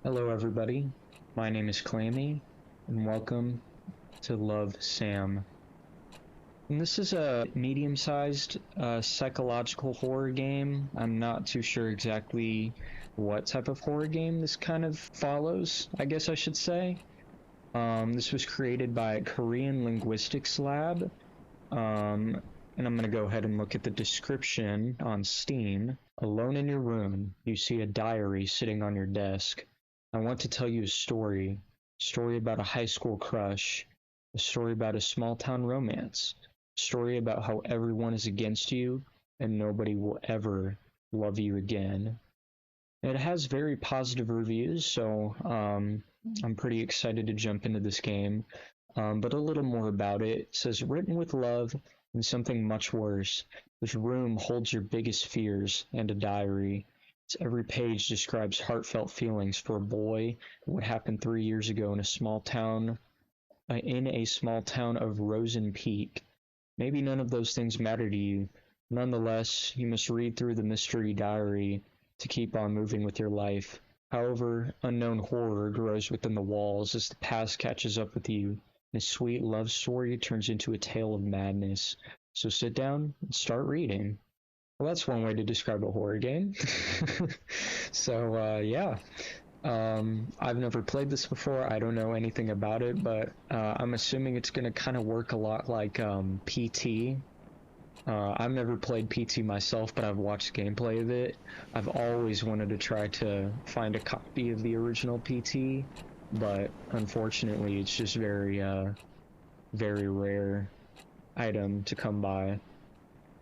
Hello everybody, my name is Clammy, and welcome to Love Sam. And this is a medium-sized psychological horror game. I'm not too sure exactly what type of horror game this kind of follows, I guess I should say. This was created by Korean Linguistics Lab, and I'm going to go ahead and look at the description on Steam. Alone in your room, you see a diary sitting on your desk. I want to tell you a story about a high school crush, a story about a small town romance, a story about how everyone is against you and nobody will ever love you again. It has very positive reviews, so I'm pretty excited to jump into this game. But a little more about it. It says, written with love and something much worse. This room holds your biggest fears and a diary. Every page describes heartfelt feelings for a boy, what happened 3 years ago in a small town of Rosen Peak. Maybe none of those things matter to you. Nonetheless, you must read through the mystery diary to keep on moving with your life. However, unknown horror grows within the walls as the past catches up with you, and a sweet love story turns into a tale of madness. So sit down and start reading. Well, that's one way to describe a horror game. So, yeah. I've never played this before. I don't know anything about it, but I'm assuming it's going to kind of work a lot like PT. I've never played PT myself, but I've watched gameplay of it. I've always wanted to try to find a copy of the original PT, but unfortunately, it's just very rare item to come by.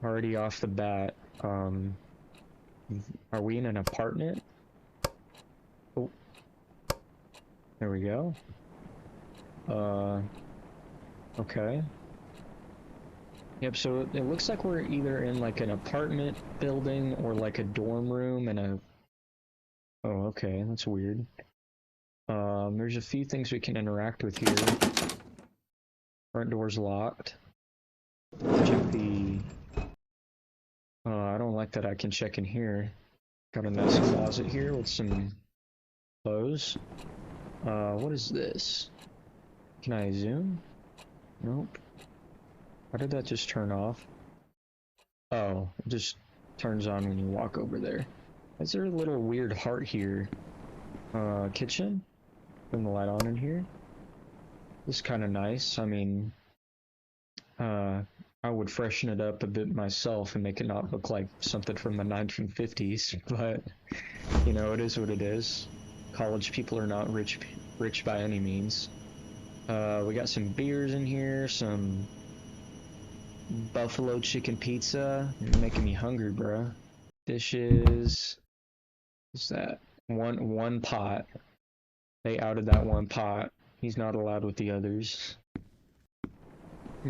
Already off the bat, are we in an apartment? Oh, there we go. Okay. Yep, so it looks like we're either in like an apartment building or like a dorm room and a... Oh, okay, that's weird. There's a few things we can interact with here. Front door's locked. Check the... I don't like that I can check in here. Got a nice closet here with some clothes. What is this? Can I zoom? Nope. Why did that just turn off? Oh, it just turns on when you walk over there. Is there a little weird heart here? Kitchen? Turn the light on in here. This is kind of nice. I mean, I would freshen it up a bit myself and make it not look like something from the 1950s, but, you know, it is what it is. College people are not rich by any means. We got some beers in here, some buffalo chicken pizza. You're making me hungry, bro. Dishes. What's that? One pot. They outed that one pot. He's not allowed with the others.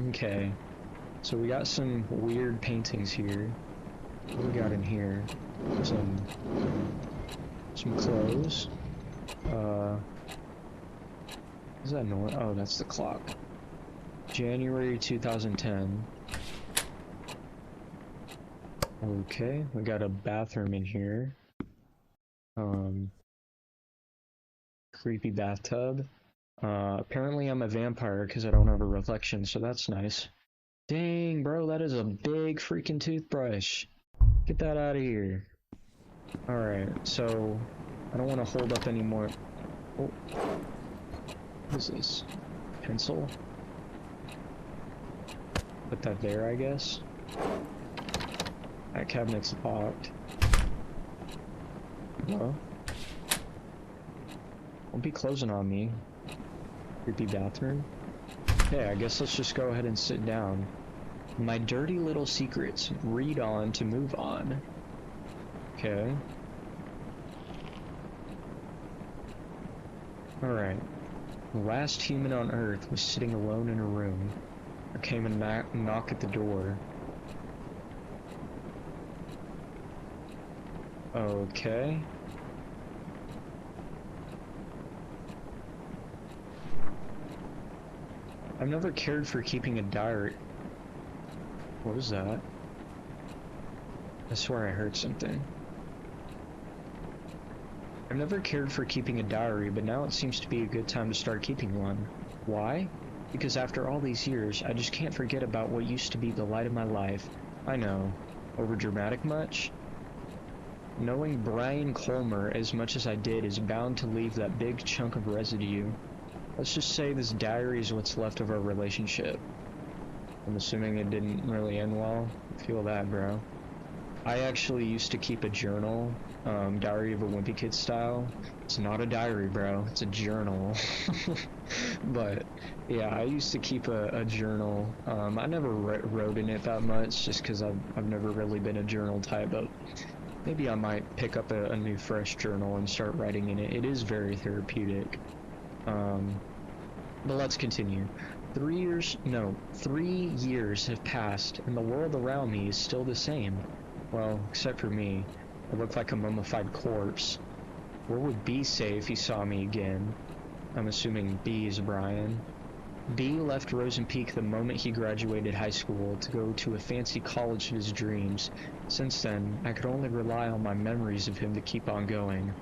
Okay. So we got some weird paintings here. What do we got in here? Some clothes. Is that noise? Oh, that's the clock. January 2010. Okay, we got a bathroom in here. Creepy bathtub. Apparently I'm a vampire because I don't have a reflection, so that's nice. Dang, bro, that is a big freaking toothbrush. Get that out of here. Alright, so I don't want to hold up anymore. Oh. What is this? Pencil? Put that there, I guess. That cabinet's locked. Hello? Don't be closing on me. Creepy bathroom. Okay, I guess let's just go ahead and sit down. My dirty little secrets. Read on to move on. Okay. Alright. The last human on Earth was sitting alone in a room. There came a knock at the door. Okay. I've never cared for keeping a diary. What was that? I swear I heard something. I've never cared for keeping a diary, but now it seems to be a good time to start keeping one. Why? Because after all these years, I just can't forget about what used to be the light of my life. I know. Overdramatic much? Knowing Brian Colmer as much as I did is bound to leave that big chunk of residue. Let's just say this diary is what's left of our relationship. I'm assuming it didn't really end well. Feel that, bro. I actually used to keep a journal, Diary of a Wimpy Kid style. It's not a diary, bro. It's a journal. But, yeah, I used to keep a journal. I never wrote in it that much, just because I've never really been a journal type, but maybe I might pick up a new fresh journal and start writing in it. It is very therapeutic. But let's continue. 3 years have passed, and the world around me is still the same. Well, except for me. I look like a mummified corpse. Where would B say if he saw me again? I'm assuming B is Brian. B left Rosen Peak the moment he graduated high school to go to a fancy college of his dreams. Since then, I could only rely on my memories of him to keep on going.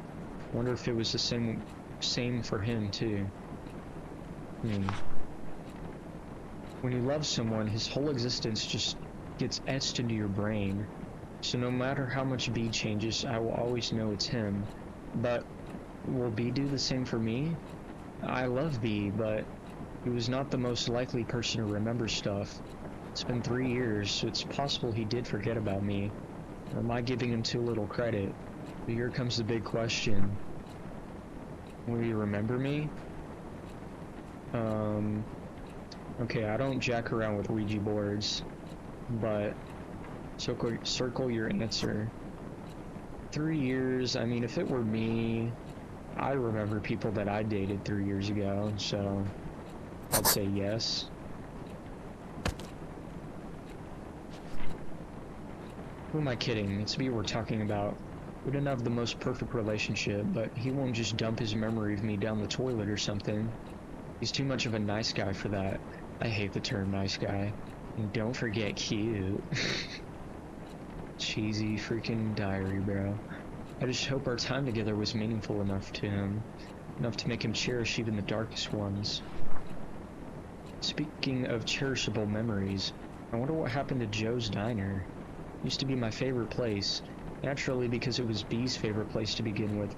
Wonder if it was the same for him, too. When you love someone, his whole existence just gets etched into your brain. So no matter how much B changes, I will always know it's him. But will B do the same for me? I love B, but he was not the most likely person to remember stuff. It's been 3 years, so it's possible he did forget about me. Or am I giving him too little credit? But here comes the big question. Will you remember me? Okay, I don't jack around with Ouija boards, but circle your answer. 3 years, I mean, if it were me, I remember people that I dated 3 years ago, so I'd say yes. Who am I kidding? It's me we're talking about. We didn't have the most perfect relationship, but he won't just dump his memory of me down the toilet or something. He's too much of a nice guy for that. I hate the term nice guy. And don't forget cute. Cheesy freaking diary, bro. I just hope our time together was meaningful enough to him. Enough to make him cherish even the darkest ones. Speaking of cherishable memories, I wonder what happened to Joe's Diner. Used to be my favorite place. Naturally, because it was B's favorite place to begin with.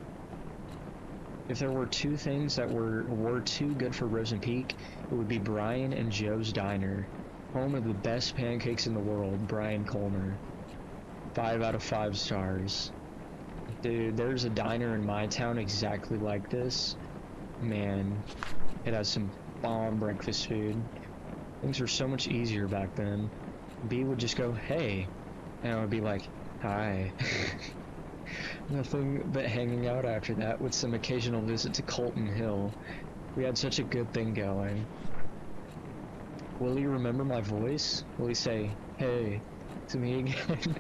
If there were two things that were too good for Rosen Peak, it would be Brian and Joe's Diner. Home of the best pancakes in the world, Brian Colmer. 5 out of 5 stars. Dude, there's a diner in my town exactly like this. Man, it has some bomb breakfast food. Things were so much easier back then. B would just go, hey, and I would be like, hi. Nothing but hanging out after that with some occasional visit to Colton Hill. We had such a good thing going. Will he remember my voice? Will he say, hey, to me again?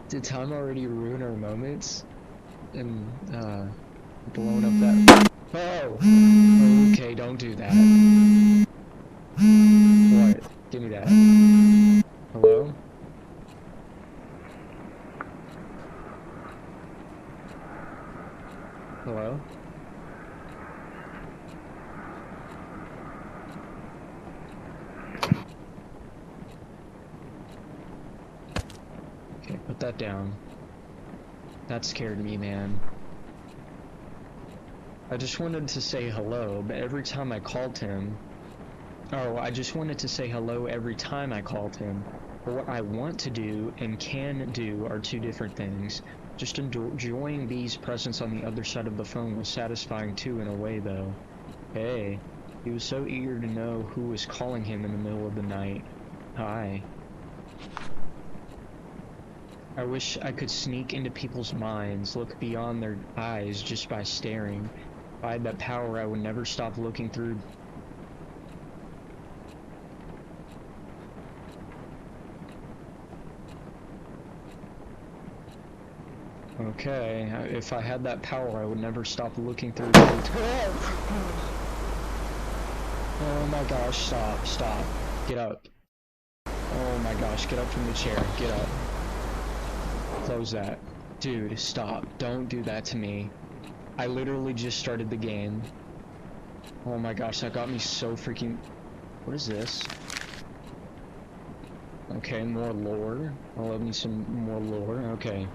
Did time already ruin our moments? And, blown up that... Oh! Okay, don't do that. What? Give me that. Hello? Hello? Okay, put that down. That scared me, man. I just wanted to say hello, but every time I called him... Oh, I just wanted to say hello every time I called him. But what I want to do and can do are two different things. Just enjoying B's presence on the other side of the phone was satisfying too in a way, though. Hey, he was so eager to know who was calling him in the middle of the night. Hi. I wish I could sneak into people's minds, look beyond their eyes just by staring. If I had that power, I would never stop looking through. Okay, if I had that power, I would never stop looking through. Oh my gosh, stop. Get up. Oh my gosh, get up from the chair, get up. Close that. Dude, stop. Don't do that to me. I literally just started the game. Oh my gosh, that got me so freaking... What is this? Okay, more lore. I love me some more lore. Okay.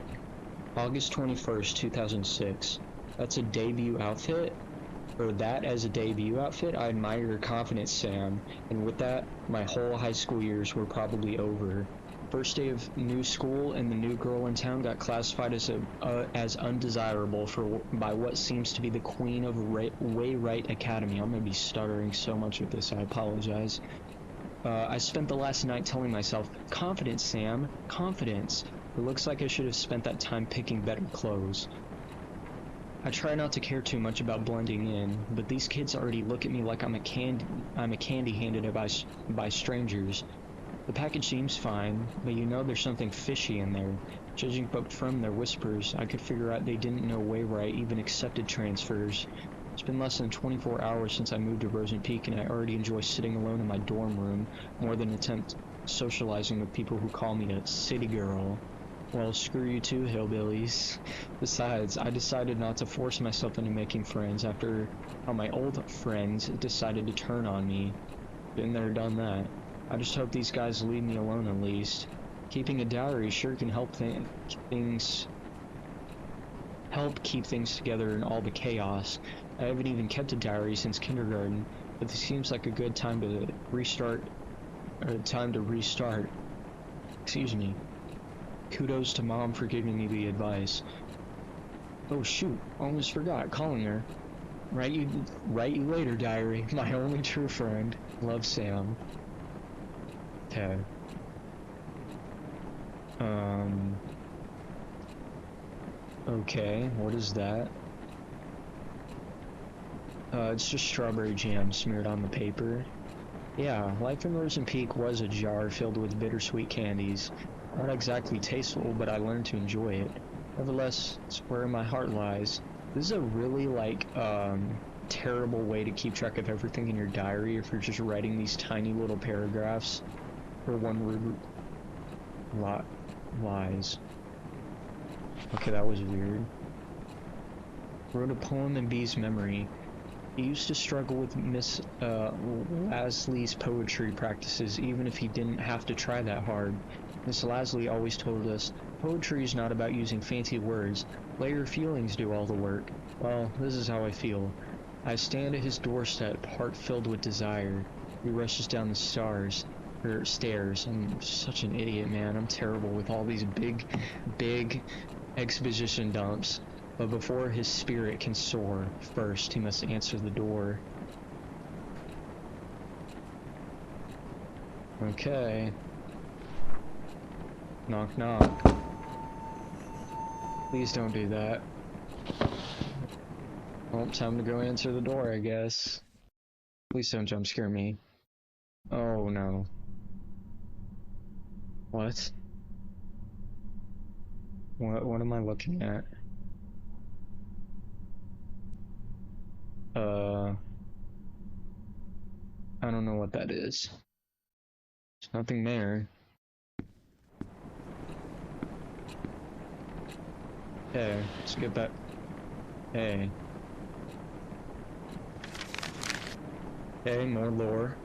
August 21st, 2006. That's a debut outfit? For that as a debut outfit, I admire your confidence, Sam. And with that, my whole high school years were probably over. First day of new school, and the new girl in town got classified as undesirable by what seems to be the queen of Wayrite Academy. I'm gonna be stuttering so much with this. I apologize. I spent the last night telling myself, confidence, Sam, confidence. It looks like I should have spent that time picking better clothes. I try not to care too much about blending in, but these kids already look at me like I'm a candy handed by strangers. The package seems fine, but you know there's something fishy in there. Judging from their whispers, I could figure out they didn't know Wayrite even accepted transfers. It's been less than 24 hours since I moved to Rosen Peak, and I already enjoy sitting alone in my dorm room more than attempt socializing with people who call me a city girl. Well, screw you too, hillbillies. Besides, I decided not to force myself into making friends after how my old friends decided to turn on me. Been there, done that. I just hope these guys leave me alone at least. Keeping a diary sure can help keep things together in all the chaos. I haven't even kept a diary since kindergarten, but this seems like a good time to restart. Excuse me. Kudos to Mom for giving me the advice. Oh shoot, almost forgot calling her. Write you later, diary. My only true friend. Love, Sam. Okay. Okay, what is that? It's just strawberry jam smeared on the paper. Yeah, life in Rosen Peak was a jar filled with bittersweet candies. Not exactly tasteful, but I learned to enjoy it. Nevertheless, it's where my heart lies. This is a really, terrible way to keep track of everything in your diary if you're just writing these tiny little paragraphs for one word lies. Okay, that was weird. Wrote a poem in B's memory. He used to struggle with Miss Lasley's poetry practices even if he didn't have to try that hard. Miss Lasley always told us, poetry is not about using fancy words. Let your feelings do all the work. Well, this is how I feel. I stand at his doorstep, heart filled with desire. He rushes down the stairs. I'm such an idiot, man. I'm terrible with all these big exposition dumps. But before his spirit can soar, first he must answer the door. Okay. Knock knock. Please don't do that. Well, time to go answer the door, I guess. Please don't jump scare me. Oh no. What? What am I looking at? I don't know what that is. There's nothing there. Okay, let's get that. Hey. Okay, more lore.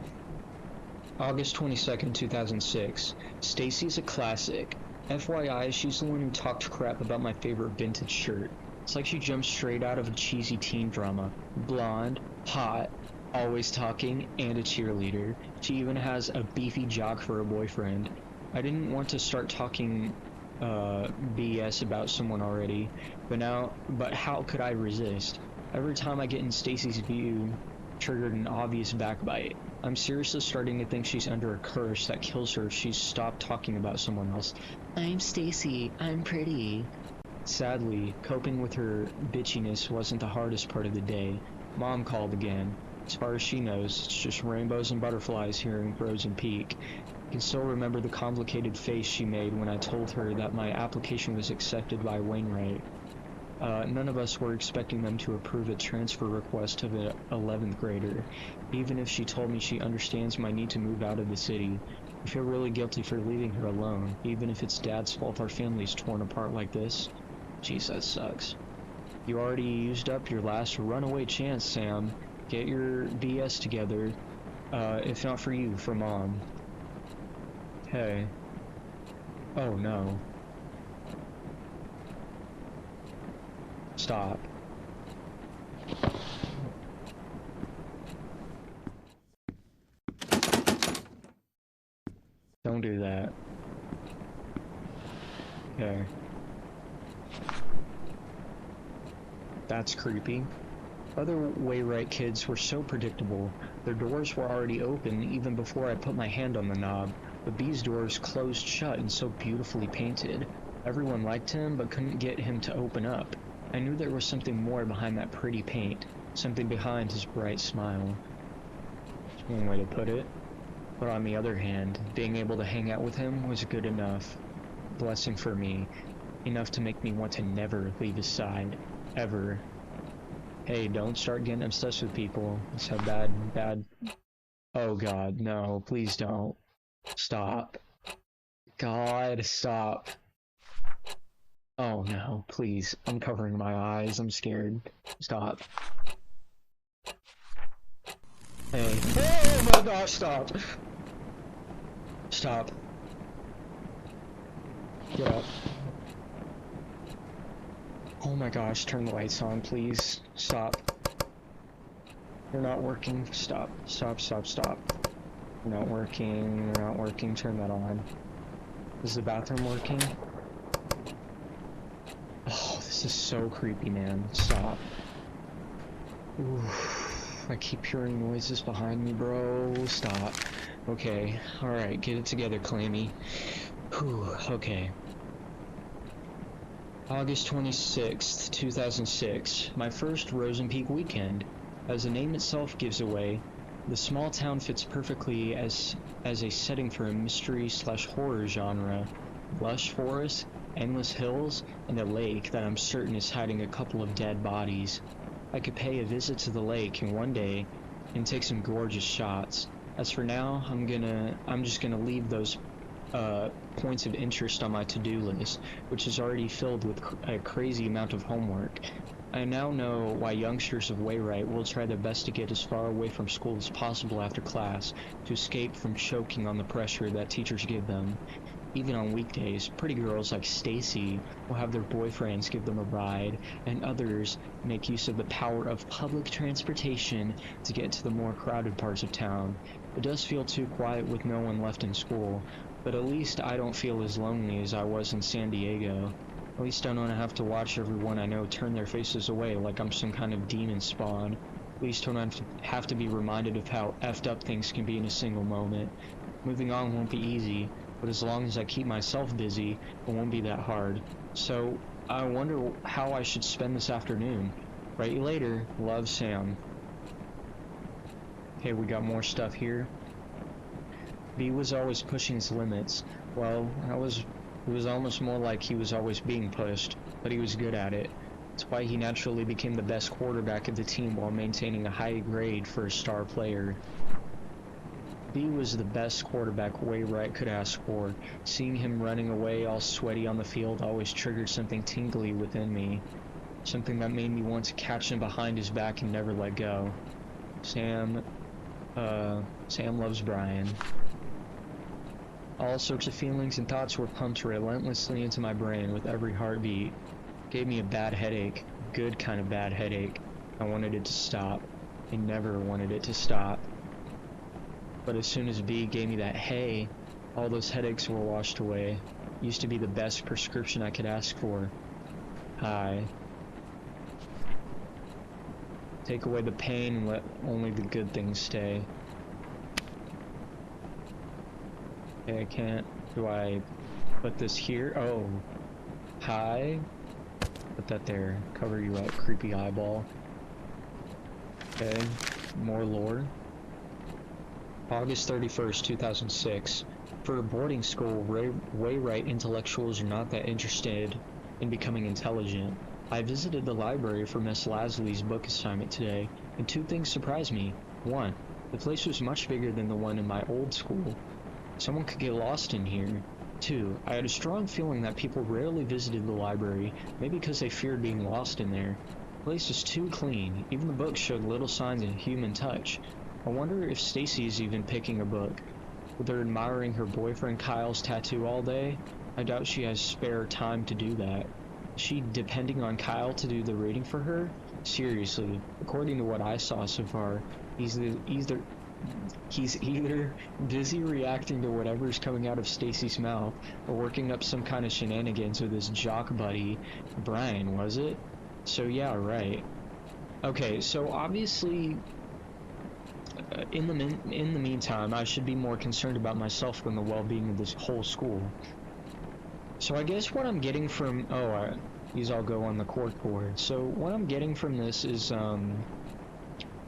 August 22nd, 2006. Stacy's a classic. FYI, she's the one who talked crap about my favorite vintage shirt. It's like she jumped straight out of a cheesy teen drama. Blonde, hot, always talking, and a cheerleader. She even has a beefy jock for a boyfriend. I didn't want to start talking BS about someone already, but how could I resist? Every time I get in Stacy's view, triggered an obvious backbite. I'm seriously starting to think she's under a curse that kills her if she's stopped talking about someone else. I'm Stacy, I'm pretty. Sadly, coping with her bitchiness wasn't the hardest part of the day. Mom called again. As far as she knows, it's just rainbows and butterflies here in Rosen Peak. I can still remember the complicated face she made when I told her that my application was accepted by Wainwright. None of us were expecting them to approve a transfer request of an 11th grader, even if she told me she understands my need to move out of the city. I feel really guilty for leaving her alone, even if it's Dad's fault our family's torn apart like this. Jeez, that sucks. You already used up your last runaway chance, Sam. Get your BS together. If not for you, for Mom. Hey. Oh no. Stop. Don't do that. Okay. That's creepy. Other Wayrite kids were so predictable. Their doors were already open even before I put my hand on the knob, but B's doors closed shut and so beautifully painted. Everyone liked him, but couldn't get him to open up. I knew there was something more behind that pretty paint, something behind his bright smile. That's one way to put it. But on the other hand, being able to hang out with him was good enough. Blessing for me. Enough to make me want to never leave his side. Ever. Hey, don't start getting obsessed with people. It's a bad... Oh god, no, please don't. Stop. God, stop. Oh no, please. I'm covering my eyes, I'm scared. Stop. Hey. Oh my gosh, stop! Stop. Get up. Oh my gosh, turn the lights on, please. Stop. You're not working. Stop. Stop, stop, stop. You're not working. You're not working. Turn that on. Is the bathroom working? Oh, this is so creepy, man. Stop. Oof. I keep hearing noises behind me, bro. Stop. Okay. Alright, get it together, Clammy. Whew. Okay. August 26th, 2006. My first Rosen Peak weekend. As the name itself gives away, the small town fits perfectly as a setting for a mystery/horror genre. Lush forests, endless hills, and a lake that I'm certain is hiding a couple of dead bodies. I could pay a visit to the lake in one day and take some gorgeous shots. As for now, I'm just gonna leave those points of interest on my to-do list, which is already filled with a crazy amount of homework. I now know why youngsters of Wayrite will try their best to get as far away from school as possible after class, to escape from choking on the pressure that teachers give them. Even on weekdays, pretty girls like Stacy will have their boyfriends give them a ride, and others make use of the power of public transportation to get to the more crowded parts of town. It does feel too quiet with no one left in school, but at least I don't feel as lonely as I was in San Diego. At least I don't have to watch everyone I know turn their faces away like I'm some kind of demon spawn. At least I don't have to be reminded of how effed up things can be in a single moment. Moving on won't be easy, but as long as I keep myself busy, it won't be that hard. So, I wonder how I should spend this afternoon. Write you later. Love, Sam. Okay, we got more stuff here. B was always pushing his limits. Well, it was almost more like he was always being pushed, but he was good at it. That's why he naturally became the best quarterback of the team while maintaining a high grade for a star player. B was the best quarterback Wayrite could ask for. Seeing him running away all sweaty on the field always triggered something tingly within me. Something that made me want to catch him behind his back and never let go. Sam loves Brian. All sorts of feelings and thoughts were pumped relentlessly into my brain with every heartbeat. Gave me a bad headache, good kind of bad headache. I wanted it to stop. I never wanted it to stop. But as soon as B gave me that hey, all those headaches were washed away. Used to be the best prescription I could ask for. Hi. Take away the pain and let only the good things stay. Okay, I can't. Do I put this here? Oh. Hi. Put that there. Cover you up, creepy eyeball. Okay. More lore. August 31st, 2006. For a boarding school, Wayrite intellectuals are not that interested in becoming intelligent. I visited the library for Miss Lasley's book assignment today, and two things surprised me. One, the place was much bigger than the one in my old school. Someone could get lost in here. Two, I had a strong feeling that people rarely visited the library, maybe because they feared being lost in there. The place is too clean. Even the books showed little signs of human touch. I wonder if Stacy is even picking a book. With her admiring her boyfriend Kyle's tattoo all day, I doubt she has spare time to do that. Is she depending on Kyle to do the reading for her? Seriously, according to what I saw so far, he's either busy reacting to whatever's coming out of Stacy's mouth, or working up some kind of shenanigans with his jock buddy, Brian, was it? So yeah, right. Okay, so obviously, in the meantime, I should be more concerned about myself than the well-being of this whole school. So I guess what I'm getting from these all go on the cork board. So what I'm getting from this is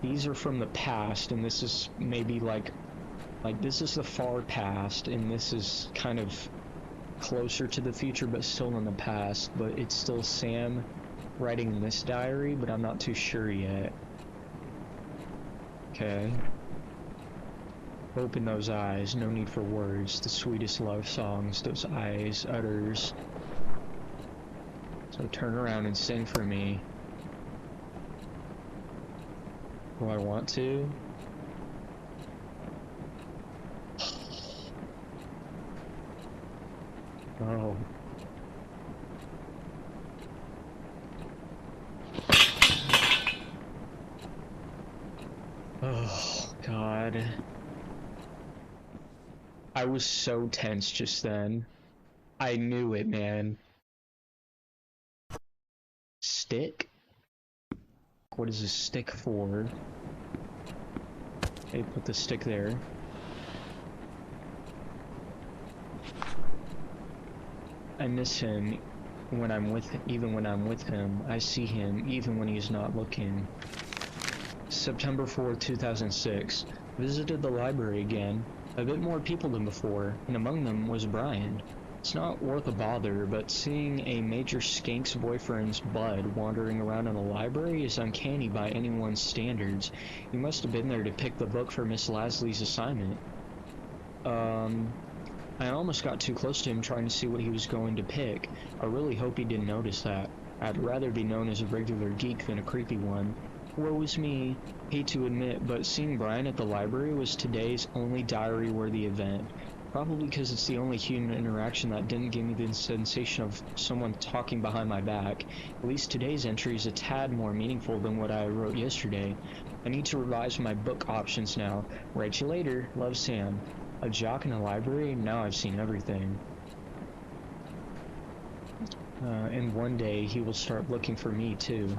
these are from the past, and this is maybe like this is the far past, and this is kind of closer to the future, but still in the past. But it's still Sam writing this diary, but I'm not too sure yet. Okay. Open those eyes, no need for words, the sweetest love songs those eyes utters. So turn around and sing for me. Do I want to? Oh. Oh, God. I was so tense just then. I knew it, man. Stick? What is a stick for? Hey, put the stick there. I miss him when I'm with him, even when I'm with him. I see him even when he's not looking. September 4th, 2006. Visited the library again. A bit more people than before, and among them was Brian. It's not worth a bother, but seeing a major skank's boyfriend's bud wandering around in the library is uncanny by anyone's standards. He must have been there to pick the book for Miss Lasley's assignment. I almost got too close to him trying to see what he was going to pick. I really hope he didn't notice that. I'd rather be known as a regular geek than a creepy one. Woe is me. Hate to admit, but seeing Brian at the library was today's only diary-worthy event. Probably because it's the only human interaction that didn't give me the sensation of someone talking behind my back. At least today's entry is a tad more meaningful than what I wrote yesterday. I need to revise my book options now. Write you later. Love, Sam. A jock in a library? Now I've seen everything. And one day he will start looking for me too.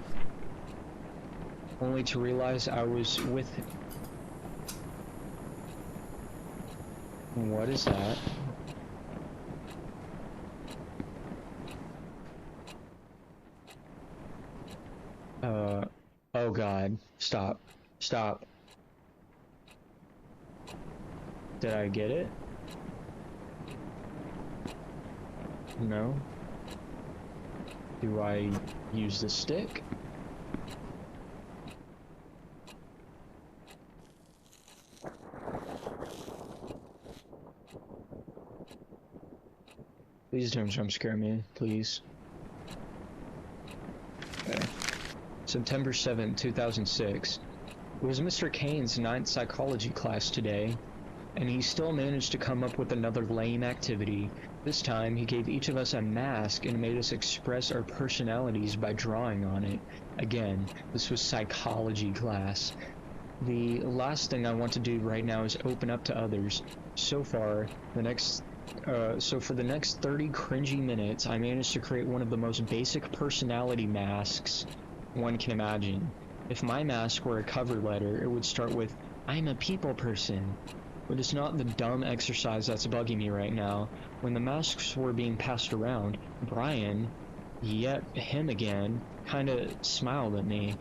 Only to realize I was with him. What is that? Oh God. Stop. Stop. Did I get it? No. Do I use the stick? Please don't jump scare me, please. Okay. September 7th, 2006. It was Mr. Kane's 9th psychology class today, and he still managed to come up with another lame activity. This time, he gave each of us a mask and made us express our personalities by drawing on it. Again, this was psychology class. The last thing I want to do right now is open up to others. So far, for the next 30 cringy minutes, I managed to create one of the most basic personality masks one can imagine. If my mask were a cover letter, it would start with, "I'm a people person." But it's not the dumb exercise that's bugging me right now. When the masks were being passed around, Brian, yep, him again, kinda smiled at me.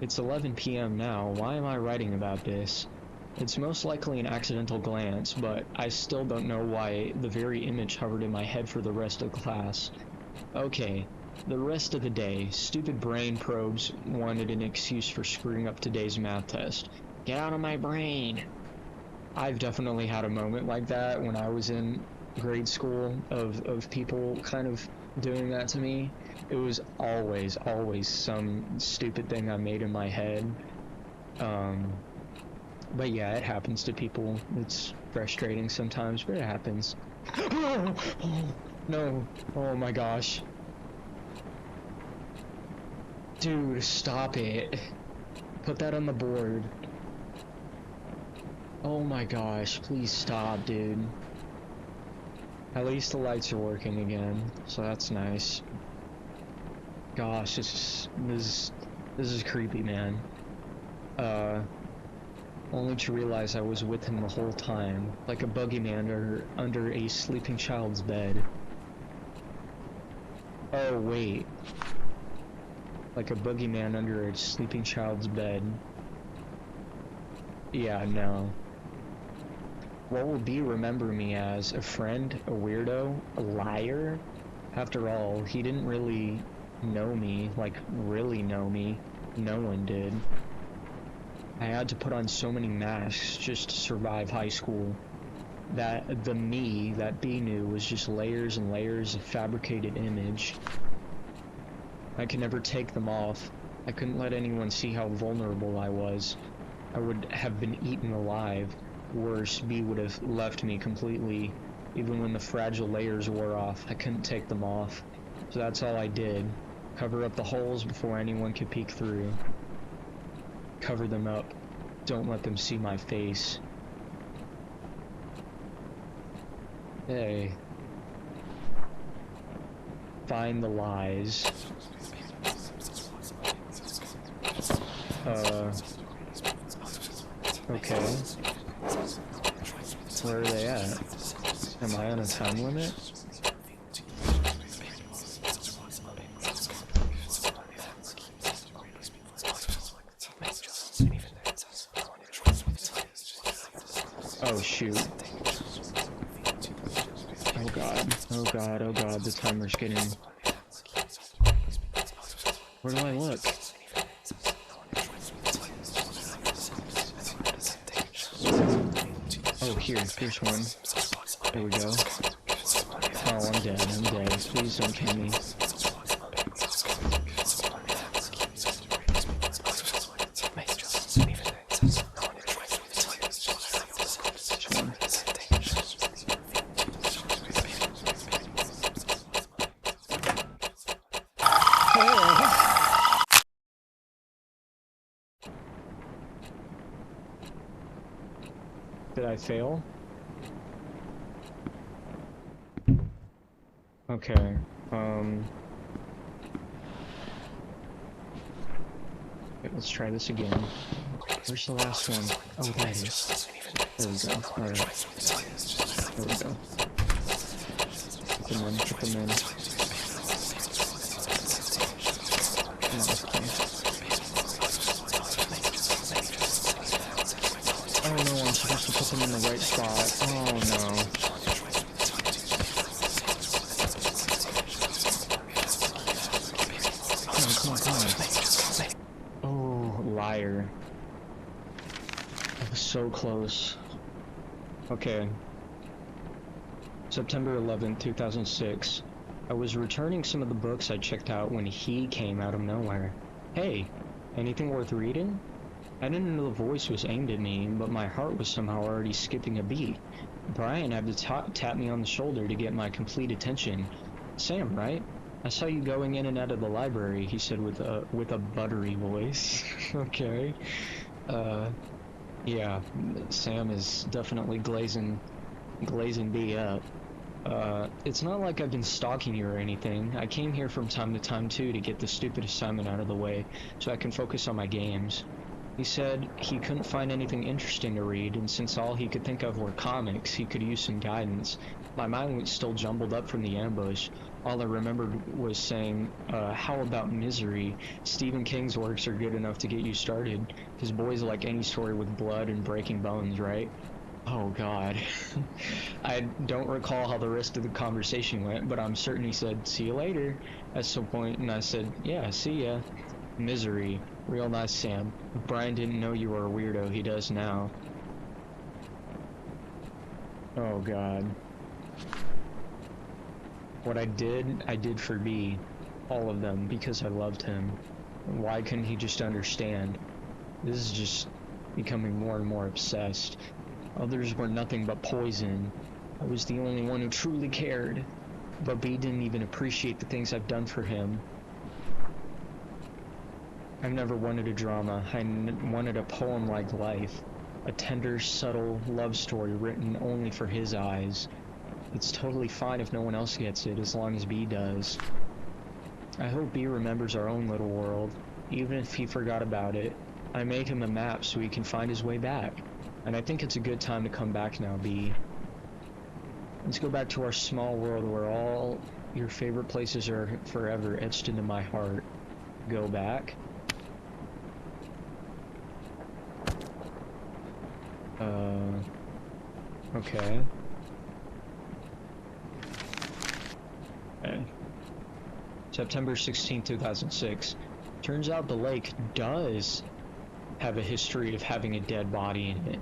It's 11 p.m. now, why am I writing about this? It's most likely an accidental glance, but I still don't know why the very image hovered in my head for the rest of the class. Okay, the rest of the day, stupid brain probes wanted an excuse for screwing up today's math test. Get out of my brain! I've definitely had a moment like that when I was in grade school of people kind of doing that to me. It was always some stupid thing I made in my head. But yeah, it happens to people. It's frustrating sometimes, but it happens. Oh, no. Oh my gosh. Dude, stop it. Put that on the board. Oh my gosh, please stop, dude. At least the lights are working again, so that's nice. Gosh, this is creepy, man. Only to realize I was with him the whole time, like a boogeyman under a sleeping child's bed. Oh wait. Like a boogeyman under a sleeping child's bed. Yeah, no. What will B remember me as? A friend? A weirdo? A liar? After all, he didn't really know me, like really know me. No one did. I had to put on so many masks just to survive high school. That the me that B knew was just layers and layers of fabricated image. I could never take them off. I couldn't let anyone see how vulnerable I was. I would have been eaten alive. Worse, B would have left me completely. Even when the fragile layers wore off, I couldn't take them off. So that's all I did. Cover up the holes before anyone could peek through. Cover them up. Don't let them see my face. Hey. Find the lies. Okay. Where are they at? Am I on a time limit? Oh shoot. Oh god. Oh god, oh god, the timer's getting... Where do I look? Oh, here's one. There we go. Oh, I'm dead, Please don't kill me. Did I fail? Okay, wait, let's try this again. Where's the last one? Oh, there it is. There we go, alright. There we go. Put them in, put them in. Oh no, I'm supposed to put them in the right spot. Oh no. Come on. Oh, liar. I was so close. Okay. September 11th, 2006. I was returning some of the books I checked out when he came out of nowhere. Hey, anything worth reading? I didn't know the voice was aimed at me, but my heart was somehow already skipping a beat. Brian had to tap me on the shoulder to get my complete attention. Sam, right? I saw you going in and out of the library, he said with a buttery voice. Okay. Yeah, Sam is definitely glazing B up. It's not like I've been stalking you or anything. I came here from time to time too to get the stupid assignment out of the way, so I can focus on my games. He said he couldn't find anything interesting to read, and since all he could think of were comics, he could use some guidance. My mind was still jumbled up from the ambush. All I remembered was saying, how about Misery? Stephen King's works are good enough to get you started. His boys like any story with blood and breaking bones, right? Oh god. I don't recall how the rest of the conversation went, but I'm certain he said, see you later, at some point, and I said, yeah, see ya. Misery. Real nice, Sam. If Brian didn't know you were a weirdo, he does now. Oh god. What I did for B. All of them, because I loved him. Why couldn't he just understand? This is just becoming more and more obsessed. Others were nothing but poison. I was the only one who truly cared. But B didn't even appreciate the things I've done for him. I've never wanted a drama. I wanted a poem like life. A tender, subtle love story written only for his eyes. It's totally fine if no one else gets it, as long as B does. I hope B remembers our own little world, even if he forgot about it. I made him a map so he can find his way back. And I think it's a good time to come back now, B. Let's go back to our small world where all your favorite places are forever etched into my heart. Go back. Okay. Okay. September 16, 2006. Turns out the lake does have a history of having a dead body in it.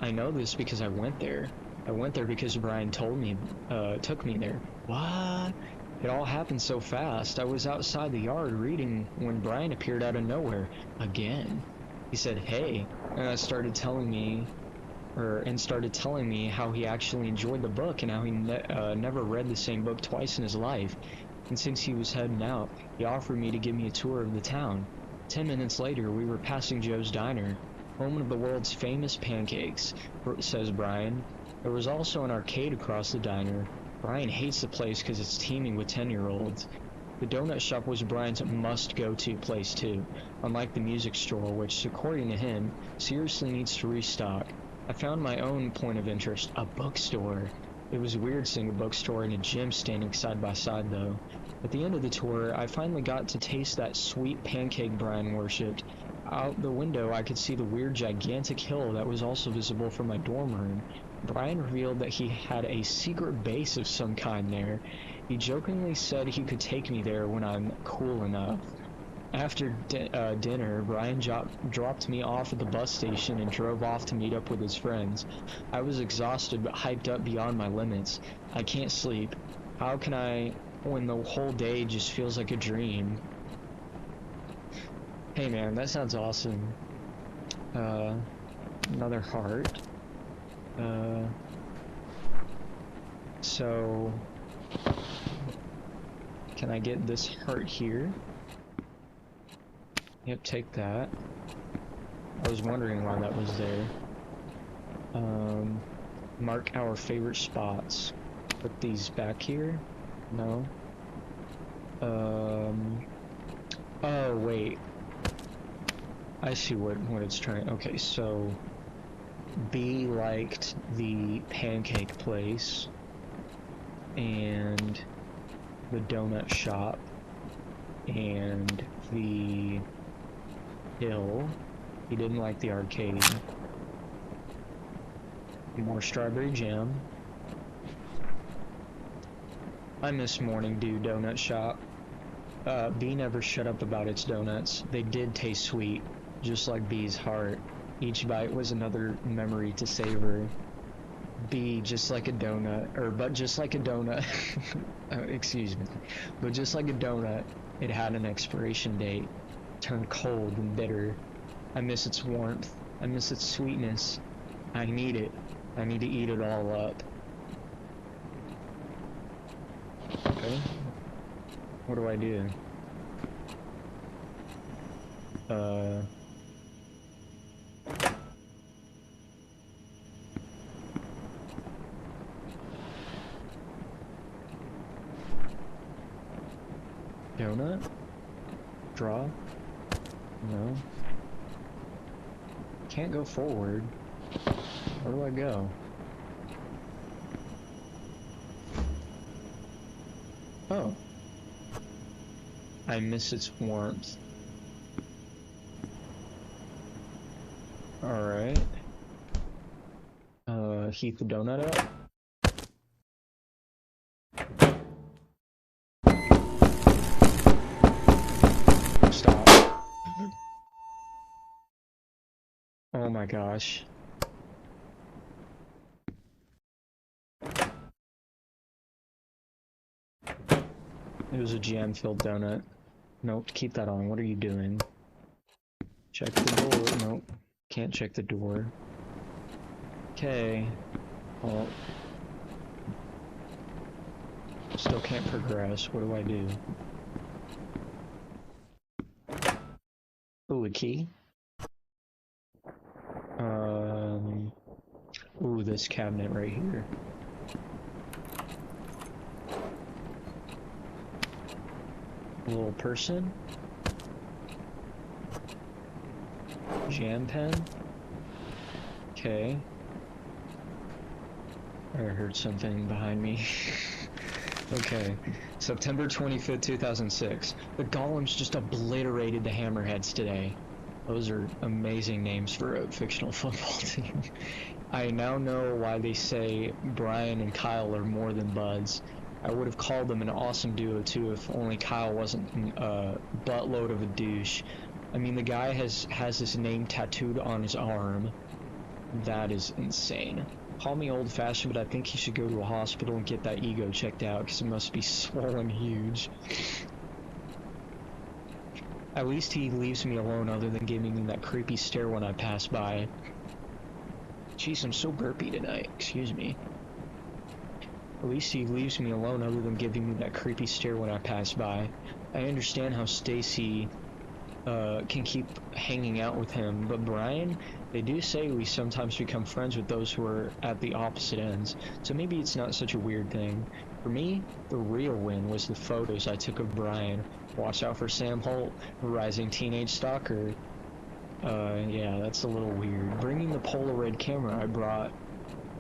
I know this because I went there. I went there because Brian told me, took me there. What? It all happened so fast. I was outside the yard reading when Brian appeared out of nowhere. Again. He said, hey, and started telling me how he actually enjoyed the book and how he never read the same book twice in his life. And since he was heading out, he offered me to give me a tour of the town. 10 minutes later, we were passing Joe's Diner, home of the world's famous pancakes, says Brian. There was also an arcade across the diner. Brian hates the place because it's teeming with 10-year-olds. The donut shop was Brian's must-go-to place too, unlike the music store, which, according to him, seriously needs to restock. I found my own point of interest, a bookstore. It was weird seeing a bookstore and a gym standing side by side though. At the end of the tour, I finally got to taste that sweet pancake Brian worshipped. Out the window, I could see the weird gigantic hill that was also visible from my dorm room. Brian revealed that he had a secret base of some kind there. He jokingly said he could take me there when I'm cool enough. After dinner, Brian dropped me off at the bus station and drove off to meet up with his friends. I was exhausted but hyped up beyond my limits. I can't sleep. How can I when the whole day just feels like a dream? Hey man, that sounds awesome. Another heart. So can I get this heart here? Yep, take that. I was wondering why that was there. Mark our favorite spots. Put these back here? No. Oh, wait. I see what it's trying. Okay, so B liked the pancake place and the donut shop and the hill. He didn't like the arcade. More strawberry jam. I miss Morning Dew Donut Shop. B never shut up about its donuts. They did taste sweet, just like B's heart. Each bite was another memory to savor. B, just like a donut, but just like a donut, excuse me, but just like a donut, it had an expiration date, turned cold and bitter. I miss its warmth. I miss its sweetness. I need it. I need to eat it all up. Okay. What do I do? Donut? Draw? No. Can't go forward. Where do I go? Oh. I miss its warmth. Alright. Heat the donut up. Stop. Oh my gosh. It was a jam-filled donut. Nope, keep that on. What are you doing? Check the door. Nope. Can't check the door. Okay. Well. Still can't progress. What do I do? Ooh, a key? Ooh, this cabinet right here. A little person? Jam pen? Okay. I heard something behind me. Okay. September 25th, 2006. The Golems just obliterated the Hammerheads today. Those are amazing names for a fictional football team. I now know why they say Brian and Kyle are more than buds. I would have called them an awesome duo too if only Kyle wasn't a buttload of a douche. I mean, the guy has his name tattooed on his arm. That is insane. Call me old-fashioned, but I think he should go to a hospital and get that ego checked out, because it must be swollen huge. At least he leaves me alone other than giving me that creepy stare when I pass by. Jeez, I'm so burpy tonight. Excuse me. At least he leaves me alone other than giving me that creepy stare when I pass by. I understand how Stacy can keep hanging out with him, but Brian, they do say we sometimes become friends with those who are at the opposite ends, so maybe it's not such a weird thing. For me, the real win was the photos I took of Brian. Watch out for Sam Holt, rising teenage stalker. Yeah, that's a little weird. Bringing the Polaroid camera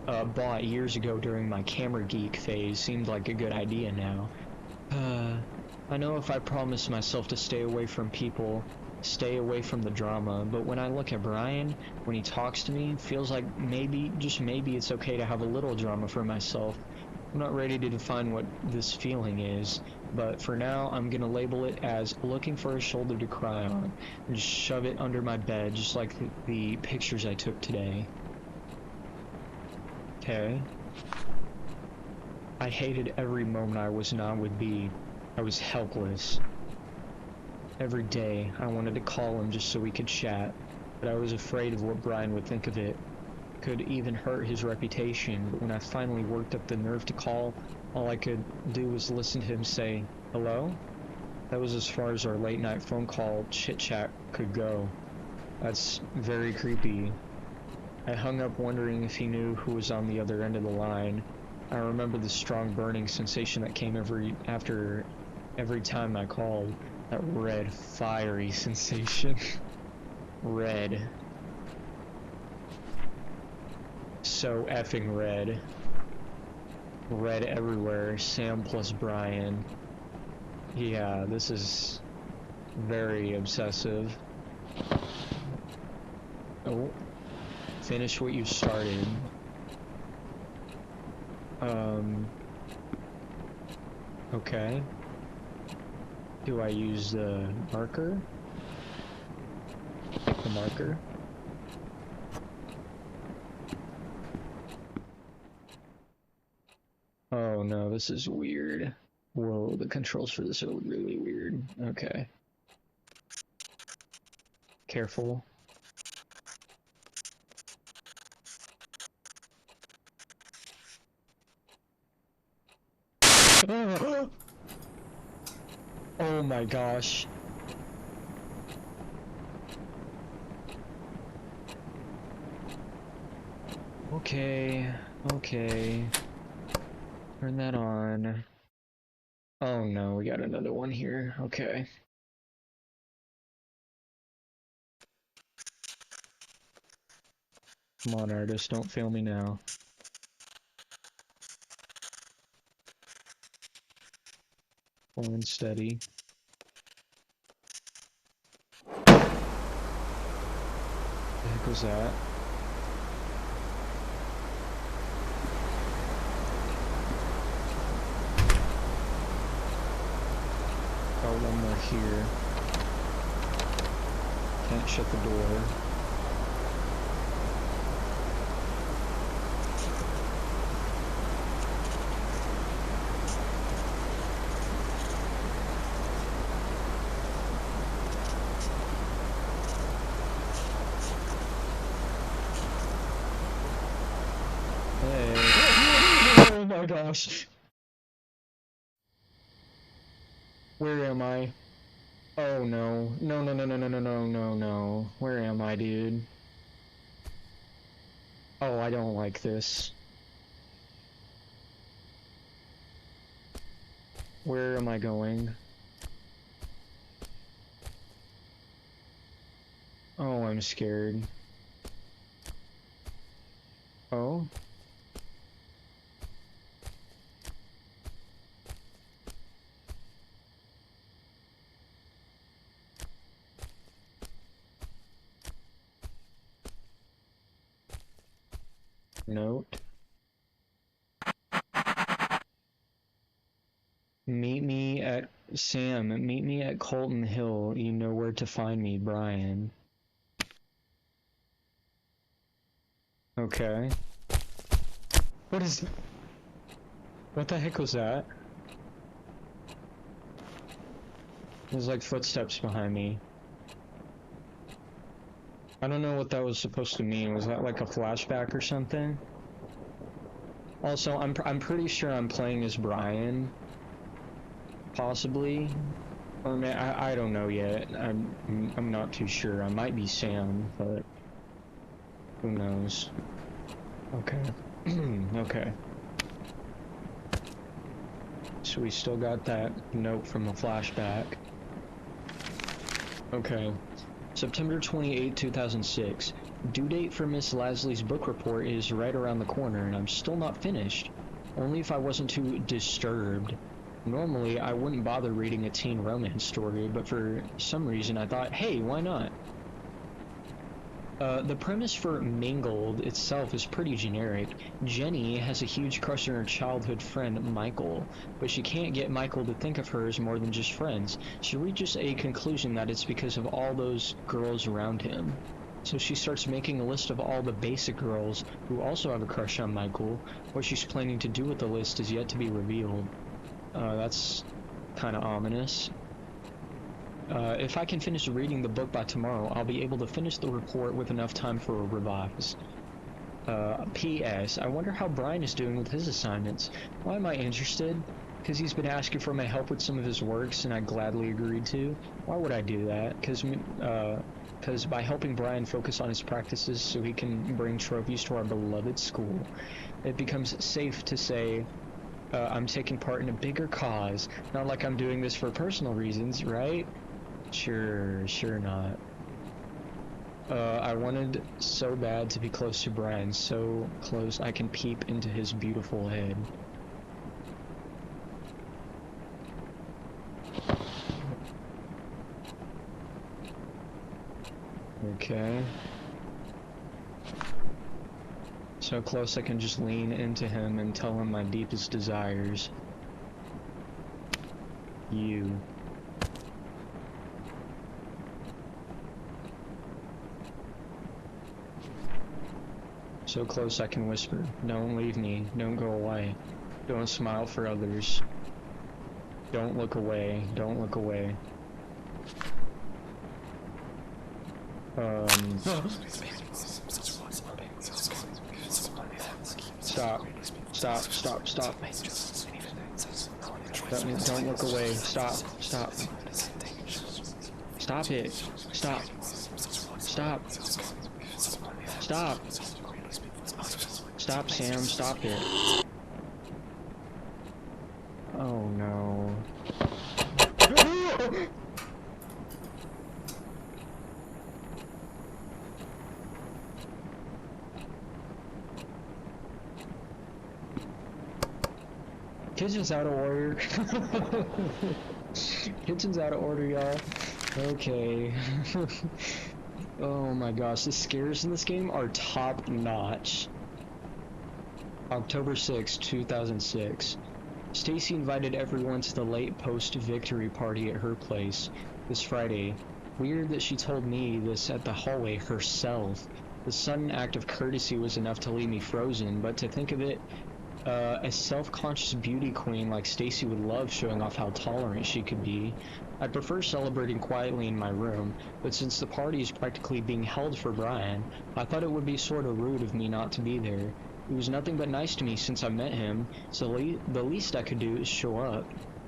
I bought years ago during my camera geek phase seemed like a good idea now. I know if I promised myself to stay away from people, stay away from the drama, but when I look at Brian, when he talks to me, it feels like maybe, just maybe it's okay to have a little drama for myself. I'm not ready to define what this feeling is, but for now, I'm gonna label it as looking for a shoulder to cry on, and just shove it under my bed, just like the pictures I took today. Okay. I hated every moment I was not with B. I was helpless. Every day, I wanted to call him just so we could chat, but I was afraid of what Brian would think of it. Could even hurt his reputation, but when I finally worked up the nerve to call, all I could do was listen to him say, "Hello?" That was as far as our late night phone call chit-chat could go. That's very creepy. I hung up wondering if he knew who was on the other end of the line. I remember the strong burning sensation that came after every time I called. That red, fiery sensation. Red. So effing red. Red everywhere. Sam plus Brian. Yeah, this is very obsessive. Oh. Finish what you started. Okay. Do I use the marker? Pick the marker. Oh no, this is weird. Whoa, the controls for this are really weird. Okay. Careful. Oh my gosh. Okay, okay. Turn that on. Oh no, we got another one here. Okay. Come on, artist, don't fail me now. Slow and steady. The heck was that? Got one more here. Can't shut the door. my gosh. Where am I? Oh no. No, no, no, no, no, no, no, no, no. Where am I, dude? Oh, I don't like this. Where am I going? Oh, I'm scared. Oh? Note. Meet me at Sam. Meet me at Colton Hill. You know where to find me, Brian. Okay. What is... What the heck was that? There's like footsteps behind me. I don't know what that was supposed to mean. Was that like a flashback or something? Also, I'm pretty sure I'm playing as Brian. Possibly. Or I don't know yet. I'm not too sure. I might be Sam, but who knows? Okay. Okay. So we still got that note from the flashback. Okay. September 28, 2006. Due date for Miss Lasley's book report is right around the corner, and I'm still not finished. Only if I wasn't too disturbed. Normally, I wouldn't bother reading a teen romance story, but for some reason I thought, hey, why not? The premise for Mingled itself is pretty generic. Jenny has a huge crush on her childhood friend, Michael, but she can't get Michael to think of her as more than just friends. She reaches a conclusion that it's because of all those girls around him. So she starts making a list of all the basic girls who also have a crush on Michael. What she's planning to do with the list is yet to be revealed. That's kind of ominous. If I can finish reading the book by tomorrow, I'll be able to finish the report with enough time for a revise. P.S. I wonder how Brian is doing with his assignments. Why am I interested? Because he's been asking for my help with some of his works, and I gladly agreed to. Why would I do that? Because by helping Brian focus on his practices so he can bring trophies to our beloved school, it becomes safe to say, I'm taking part in a bigger cause. Not like I'm doing this for personal reasons, right? Sure not. I wanted so bad to be close to Brian, so close I can peep into his beautiful head. Okay. So close I can just lean into him and tell him my deepest desires. You. So close I can whisper, don't leave me, don't go away, don't smile for others, don't look away, don't look away. Stop. Don't look away, stop. Stop it, stop. Stop, Sam, stop it. Oh no. Kitchen's out of order. Kitchen's out of order, y'all. Okay. Oh my gosh, the scares in this game are top notch. October 6, 2006. Stacy invited everyone to the late post-victory party at her place this Friday. Weird that she told me this at the hallway herself. The sudden act of courtesy was enough to leave me frozen, but to think of it, a self-conscious beauty queen like Stacy would love showing off how tolerant she could be. I prefer celebrating quietly in my room, but since the party is practically being held for Brian, I thought it would be sort of rude of me not to be there. He was nothing but nice to me since I met him, so the least I could do is show up.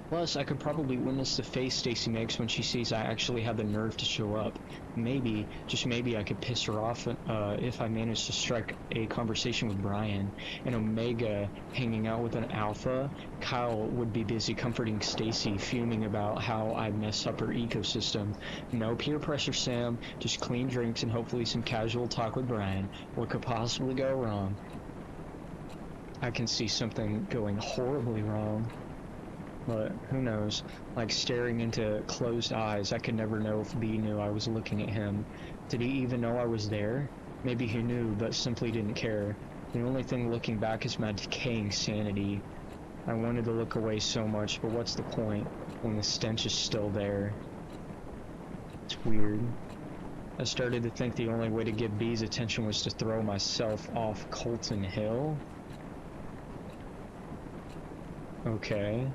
Plus, I could probably witness the face Stacy makes when she sees I actually have the nerve to show up. Maybe, just maybe I could piss her off if I managed to strike a conversation with Brian. An Omega hanging out with an Alpha, Kyle would be busy comforting Stacy, fuming about how I mess up her ecosystem. No peer pressure, Sam, just clean drinks and hopefully some casual talk with Brian. What could possibly go wrong? I can see something going horribly wrong. But who knows? Like staring into closed eyes, I could never know if B knew I was looking at him. Did he even know I was there? Maybe he knew, but simply didn't care. The only thing looking back is my decaying sanity. I wanted to look away so much, but what's the point when the stench is still there? It's weird. I started to think the only way to get B's attention was to throw myself off Colton Hill. Okay.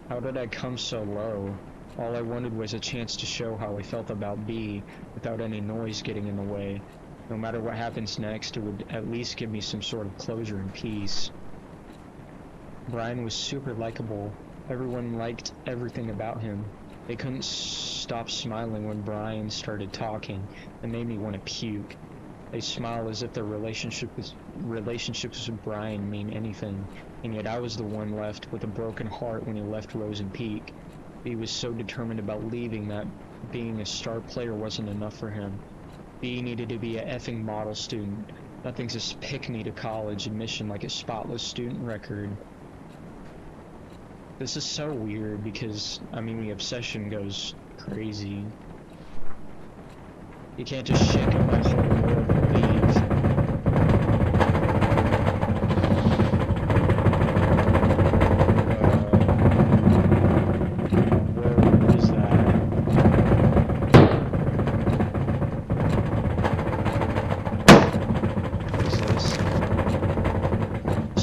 How did I come so low? All I wanted was a chance to show how I felt about B without any noise getting in the way. No matter what happens next, it would at least give me some sort of closure and peace. Brian was super likable. Everyone liked everything about him. They couldn't stop smiling when Brian started talking. It made me want to puke. They smile as if their relationships with Brian mean anything, and yet I was the one left with a broken heart when he left Rosen Peak. He was so determined about leaving that being a star player wasn't enough for him. B needed to be a effing model student. Nothing's a pick-me to college admission like a spotless student record. This is so weird because, I mean, the obsession goes crazy. You can't just shake up my whole world and leave. What is that? What is this?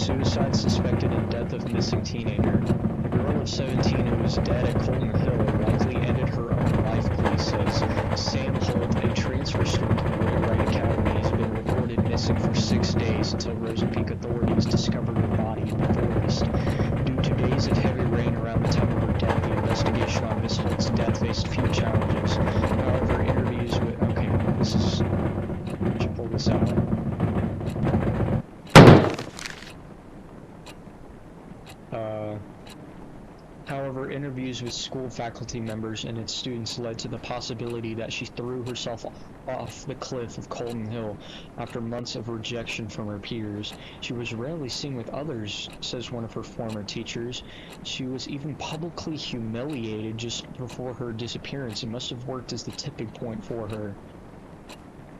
Suicide suspected in death of missing teenager. A girl of 17 who was dead at Colton Hill likely ended her own life, police says. Sam Holt, a transfer student to Wright Academy, has been reported missing for 6 days until Rosen Peak authorities discovered her body in the forest. Due to days of heavy rain around the time of her death, the investigation on Miss Holt's death faced few challenges. However, interviews with... Okay, this is... I should pull this out. However, interviews with school faculty members and its students led to the possibility that she threw herself off the cliff of Colton Hill after months of rejection from her peers. She was rarely seen with others, says one of her former teachers. She was even publicly humiliated just before her disappearance. It must have worked as the tipping point for her.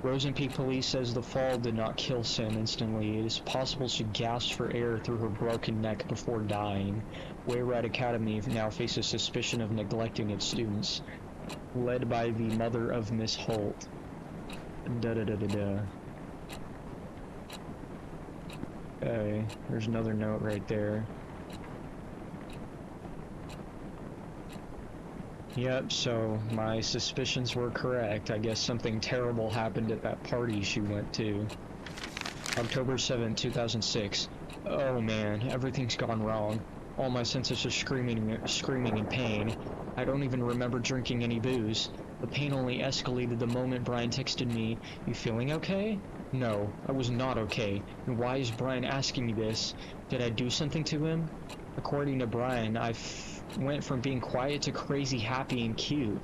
Rosen Peak Police says the fall did not kill Sam instantly. It is possible she gasped for air through her broken neck before dying. Wayride Academy now faces suspicion of neglecting its students, led by the mother of Miss Holt. Okay, there's another note right there. Yep, so my suspicions were correct. I guess something terrible happened at that party she went to. October 7, 2006. Oh man, everything's gone wrong. All my senses are screaming in pain. I don't even remember drinking any booze. The pain only escalated the moment Brian texted me, "You feeling okay?" No, I was not okay. And why is Brian asking me this? Did I do something to him? According to Brian, I went from being quiet to crazy happy and cute.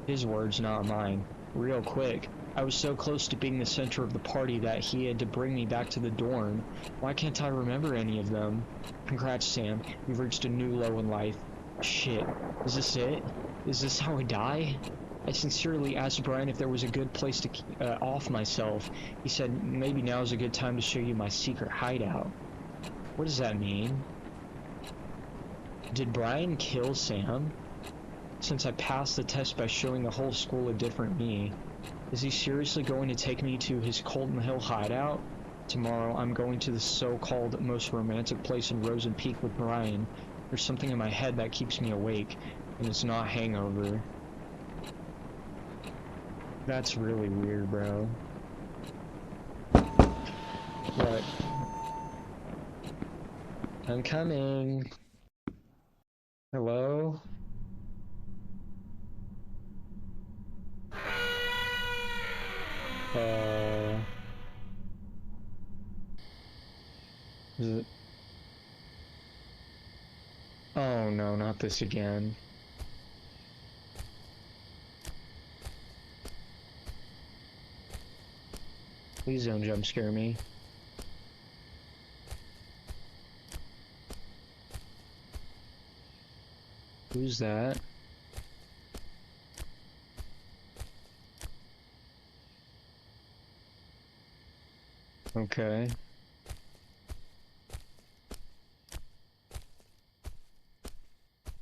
His words, not mine. Real quick. I was so close to being the center of the party that he had to bring me back to the dorm. Why can't I remember any of them? Congrats, Sam. You've reached a new low in life. Shit. Is this it? Is this how I die? I sincerely asked Brian if there was a good place to off myself. He said maybe now is a good time to show you my secret hideout. What does that mean? Did Brian kill Sam? Since I passed the test by showing the whole school a different me, is he seriously going to take me to his Colton Hill hideout? Tomorrow, I'm going to the so-called most romantic place in Rosen Peak with Brian. There's something in my head that keeps me awake, and it's not hangover. That's really weird, bro. What? I'm coming. Hello? Is it? Oh no, not this again. Please don't jump scare me. Who's that? Okay.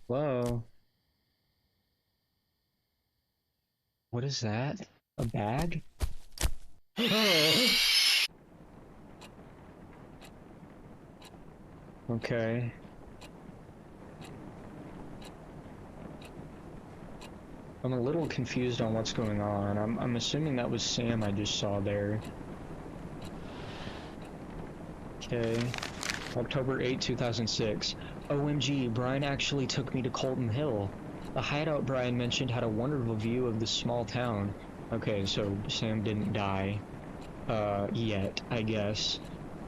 Hello? What is that? A bag? Okay. I'm a little confused on what's going on. I'm assuming that was Sam I just saw there. Okay. October 8, 2006. OMG, Brian actually took me to Colton Hill. The hideout Brian mentioned had a wonderful view of the small town. Okay, so Sam didn't die. Yet, I guess.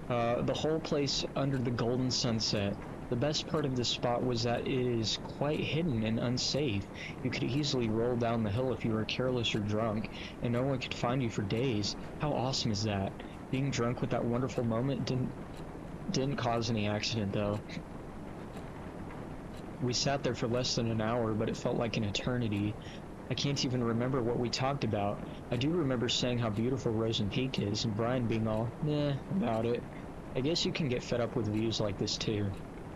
The whole place under the golden sunset. The best part of this spot was that it is quite hidden and unsafe. You could easily roll down the hill if you were careless or drunk, and no one could find you for days. How awesome is that? Being drunk with that wonderful moment didn't cause any accident though. We sat there for less than an hour, but it felt like an eternity. I can't even remember what we talked about. I do remember saying how beautiful Rosen Peak is, and Brian being all, meh, about it. I guess you can get fed up with views like this too.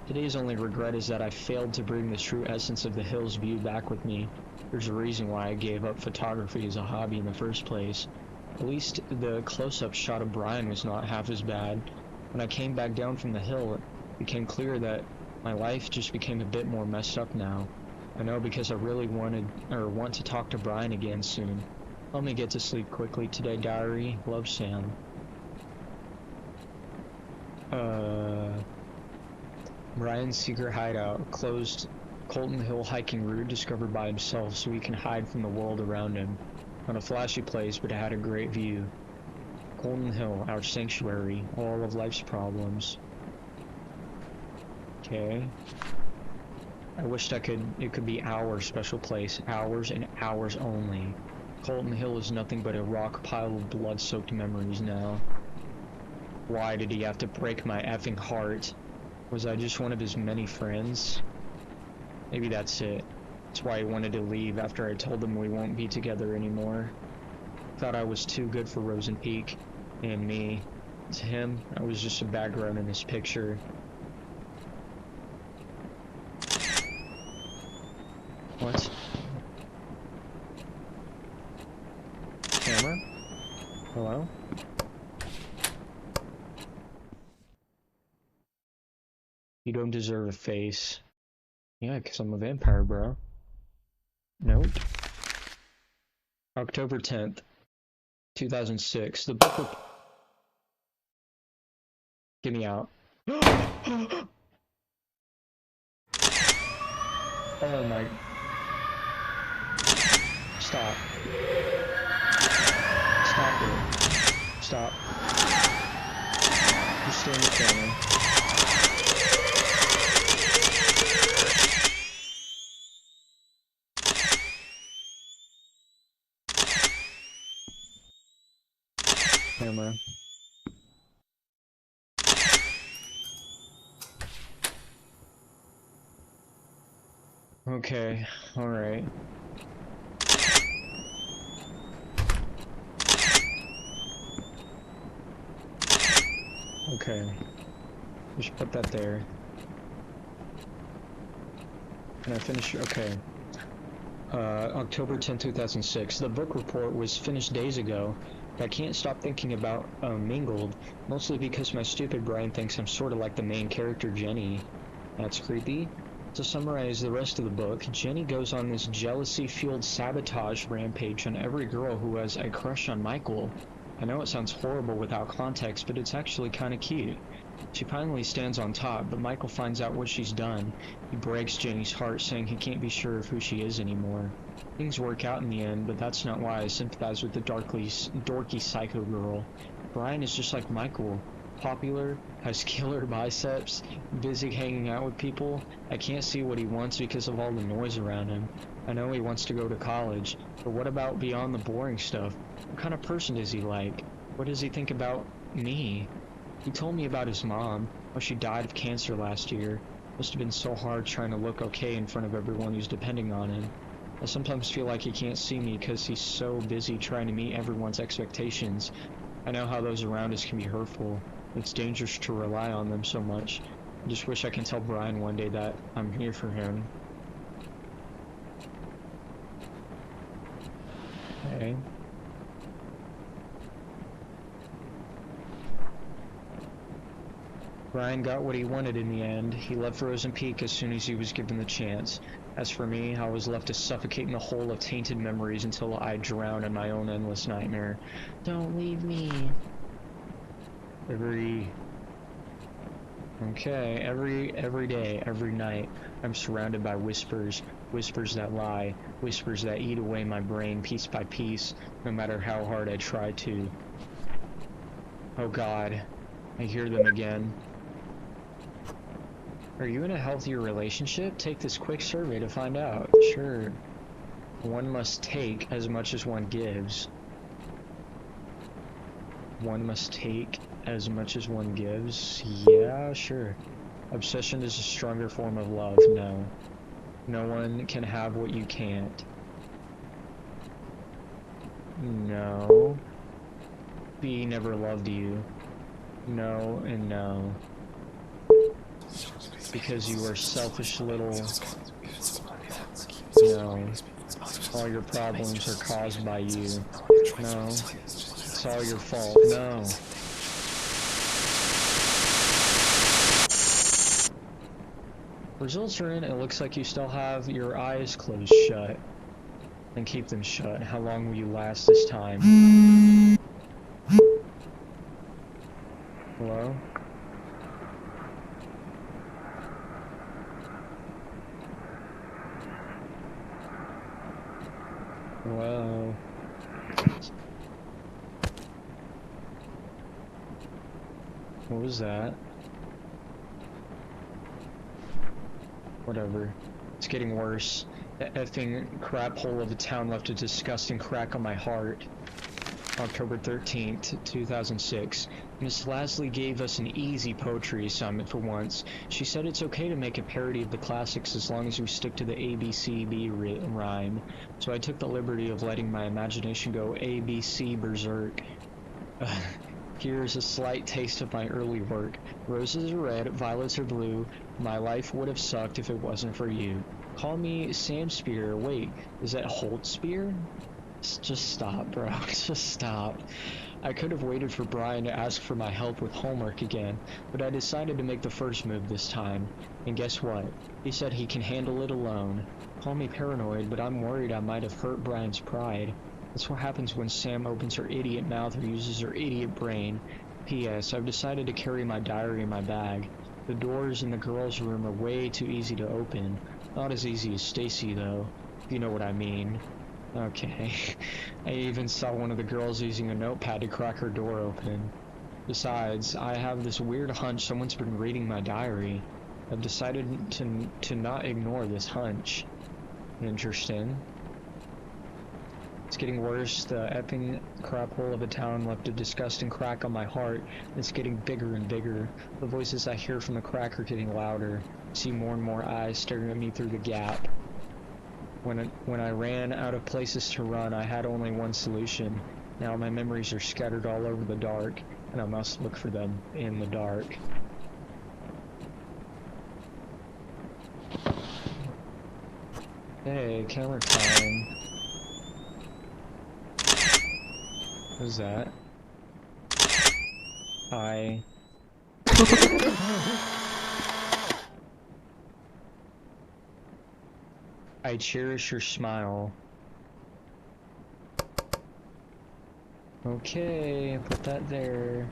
Today's only regret is that I failed to bring the true essence of the hill's view back with me. There's a reason why I gave up photography as a hobby in the first place. At least the close-up shot of Brian was not half as bad. When I came back down from the hill, it became clear that my life just became a bit more messed up now. I know because I really want to talk to Brian again soon. Help me get to sleep quickly today, diary. Love, Sam. Brian's secret hideout, closed Colton Hill hiking route discovered by himself so he can hide from the world around him. Not a flashy place, but it had a great view. Colton Hill, our sanctuary, all of life's problems. Okay. I wished it could be our special place, ours and ours only. Colton Hill is nothing but a rock pile of blood-soaked memories now. Why did he have to break my effing heart? Was I just one of his many friends? Maybe that's it. That's why he wanted to leave after I told him we won't be together anymore. Thought I was too good for Rosen Peak and me. To him, I was just a background in his picture. What? Camera? Hello? You don't deserve a face. Yeah, 'cause I'm a vampire, bro. Nope. October 10th, 2006. The book of... Get me out. Oh my... Stop. Stop it. Stop. Just stay in the corner. Camera. Okay, alright. Okay. We should put that there. Can I finish? Okay. October 10, 2006. The book report was finished days ago, but I can't stop thinking about Mingled, mostly because my stupid brain thinks I'm sort of like the main character, Jenny. That's creepy. To summarize the rest of the book, Jenny goes on this jealousy-fueled sabotage rampage on every girl who has a crush on Michael. I know it sounds horrible without context, but it's actually kinda cute. She finally stands on top, but Michael finds out what she's done. He breaks Jenny's heart, saying he can't be sure of who she is anymore. Things work out in the end, but that's not why I sympathize with the dorky psycho girl. Brian is just like Michael. Popular, has killer biceps, busy hanging out with people. I can't see what he wants because of all the noise around him. I know he wants to go to college, but what about beyond the boring stuff? What kind of person is he like? What does he think about me? He told me about his mom, how she died of cancer last year. Must have been so hard trying to look okay in front of everyone who's depending on him. I sometimes feel like he can't see me because he's so busy trying to meet everyone's expectations. I know how those around us can be hurtful. It's dangerous to rely on them so much. I just wish I can tell Brian one day that I'm here for him. Okay. Brian got what he wanted in the end. He left Frozen Peak as soon as he was given the chance. As for me, I was left to suffocate in the hole of tainted memories until I drowned in my own endless nightmare. Don't leave me. Every day, every night, I'm surrounded by whispers. Whispers that lie. Whispers that eat away my brain piece by piece, no matter how hard I try to. Oh God, I hear them again. Are you in a healthier relationship? Take this quick survey to find out. Sure. One must take as much as one gives. One must take as much as one gives? Yeah, sure. Obsession is a stronger form of love. No. No one can have what you can't. No. B never loved you. No and no. Because you are selfish little... No. All your problems are caused by you. No. It's all your fault. No. Results are in. It looks like you still have your eyes closed shut. And keep them shut. How long will you last this time? Hello? Hello? What was that? Whatever. It's getting worse. That effing crap hole of a town left a disgusting crack on my heart. October 13th, 2006. Miss Lasley gave us an easy poetry assignment for once. She said it's okay to make a parody of the classics as long as we stick to the ABCB rhyme. So I took the liberty of letting my imagination go ABC berserk. Here's a slight taste of my early work. Roses are red, violets are blue. My life would have sucked if it wasn't for you. Call me Sam Spear. Wait, is that Holt Spear? Just stop, bro. Just stop. I could have waited for Brian to ask for my help with homework again, but I decided to make the first move this time. And guess what? He said he can handle it alone. Call me paranoid, but I'm worried I might have hurt Brian's pride. That's what happens when Sam opens her idiot mouth or uses her idiot brain. P.S. I've decided to carry my diary in my bag. The doors in the girls' room are way too easy to open. Not as easy as Stacy, though, if you know what I mean. Okay. I even saw one of the girls using a notepad to crack her door open. Besides, I have this weird hunch someone's been reading my diary. I've decided to not ignore this hunch. Interesting. It's getting worse. The effing crap hole of a town left a disgusting crack on my heart. It's getting bigger and bigger. The voices I hear from the crack are getting louder. I see more and more eyes staring at me through the gap. When I ran out of places to run, I had only one solution. Now my memories are scattered all over the dark, and I must look for them in the dark. Hey, camera time. What's that? Hi. I cherish your smile. Okay, put that there.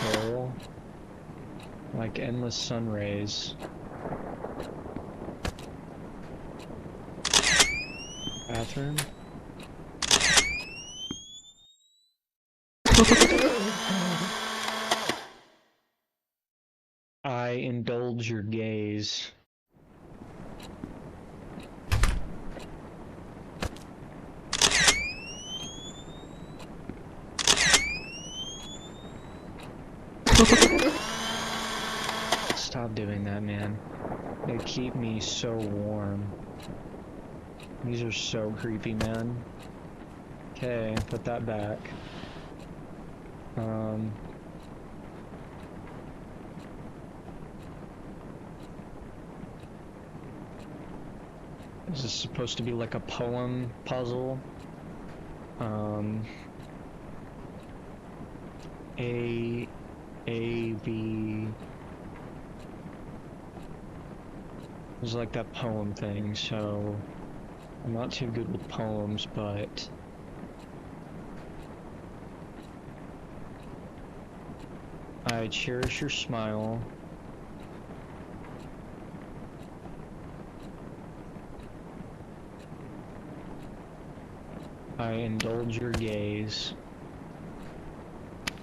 Barrel. Like endless sun rays. Bathroom. I indulge your gaze. Stop doing that, man. They keep me so warm. These are so creepy, man. Okay, put that back. Is this supposed to be like a poem puzzle? A, B. It was like that poem thing, so I'm not too good with poems, but I cherish your smile. I indulge your gaze.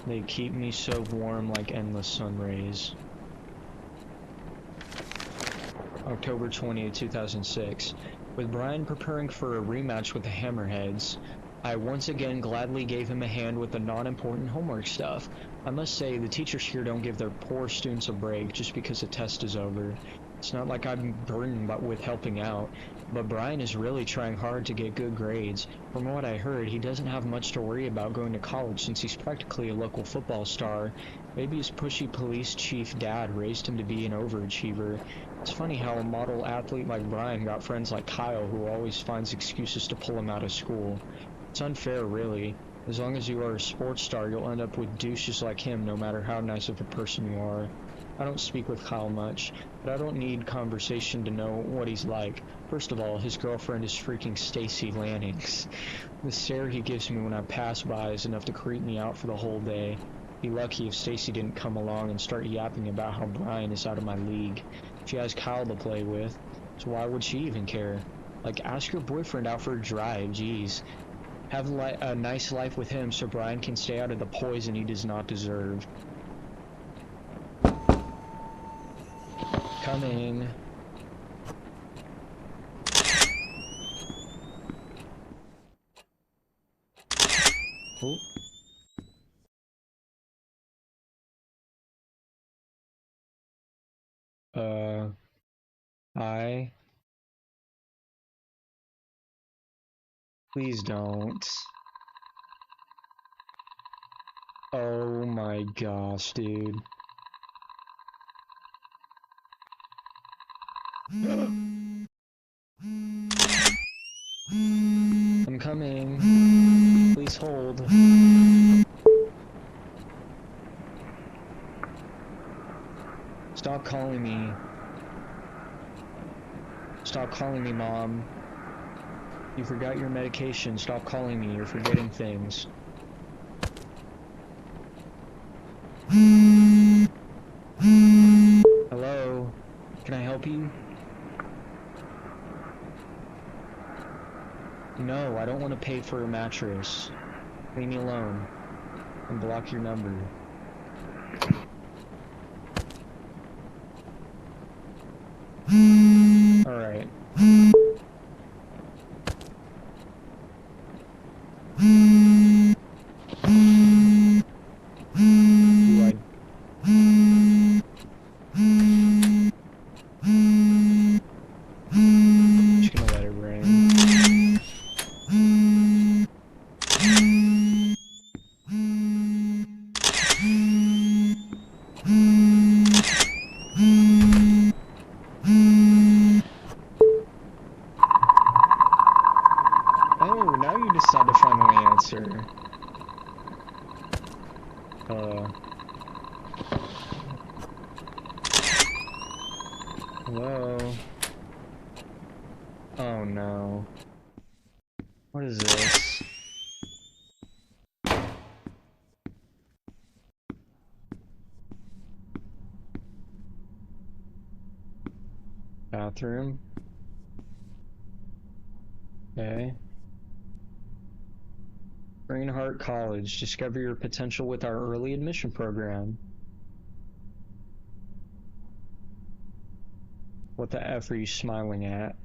They keep me so warm like endless sun rays. October 20th, 2006. With Brian preparing for a rematch with the Hammerheads, I once again gladly gave him a hand with the non-important homework stuff. I must say, the teachers here don't give their poor students a break just because the test is over. It's not like I'm burdened with helping out, but Brian is really trying hard to get good grades. From what I heard, he doesn't have much to worry about going to college since he's practically a local football star. Maybe his pushy police chief dad raised him to be an overachiever. It's funny how a model athlete like Brian got friends like Kyle who always finds excuses to pull him out of school. It's unfair, really. As long as you are a sports star, you'll end up with douches like him no matter how nice of a person you are. I don't speak with Kyle much, but I don't need conversation to know what he's like. First of all, his girlfriend is freaking Stacy Lannings. The stare he gives me when I pass by is enough to creep me out for the whole day. Be lucky if Stacy didn't come along and start yapping about how Brian is out of my league. She has Kyle to play with, so why would she even care? Like, ask your boyfriend out for a drive, jeez. Have a nice life with him so Brian can stay out of the poison he does not deserve. Coming. Oh. Hi. Please don't. Oh my gosh, dude. I'm coming. Please hold. Stop calling me. Stop calling me, Mom. You forgot your medication. Stop calling me. You're forgetting things. Hello? Can I help you? No, I don't want to pay for a mattress. Leave me alone. And block your number. Alright. Just gonna let it rain. Oh, now you decide to finally answer. Hello? Oh no. What is this? Bathroom. Okay. Greenheart College. Discover your potential with our early admission program. What the F are you smiling at?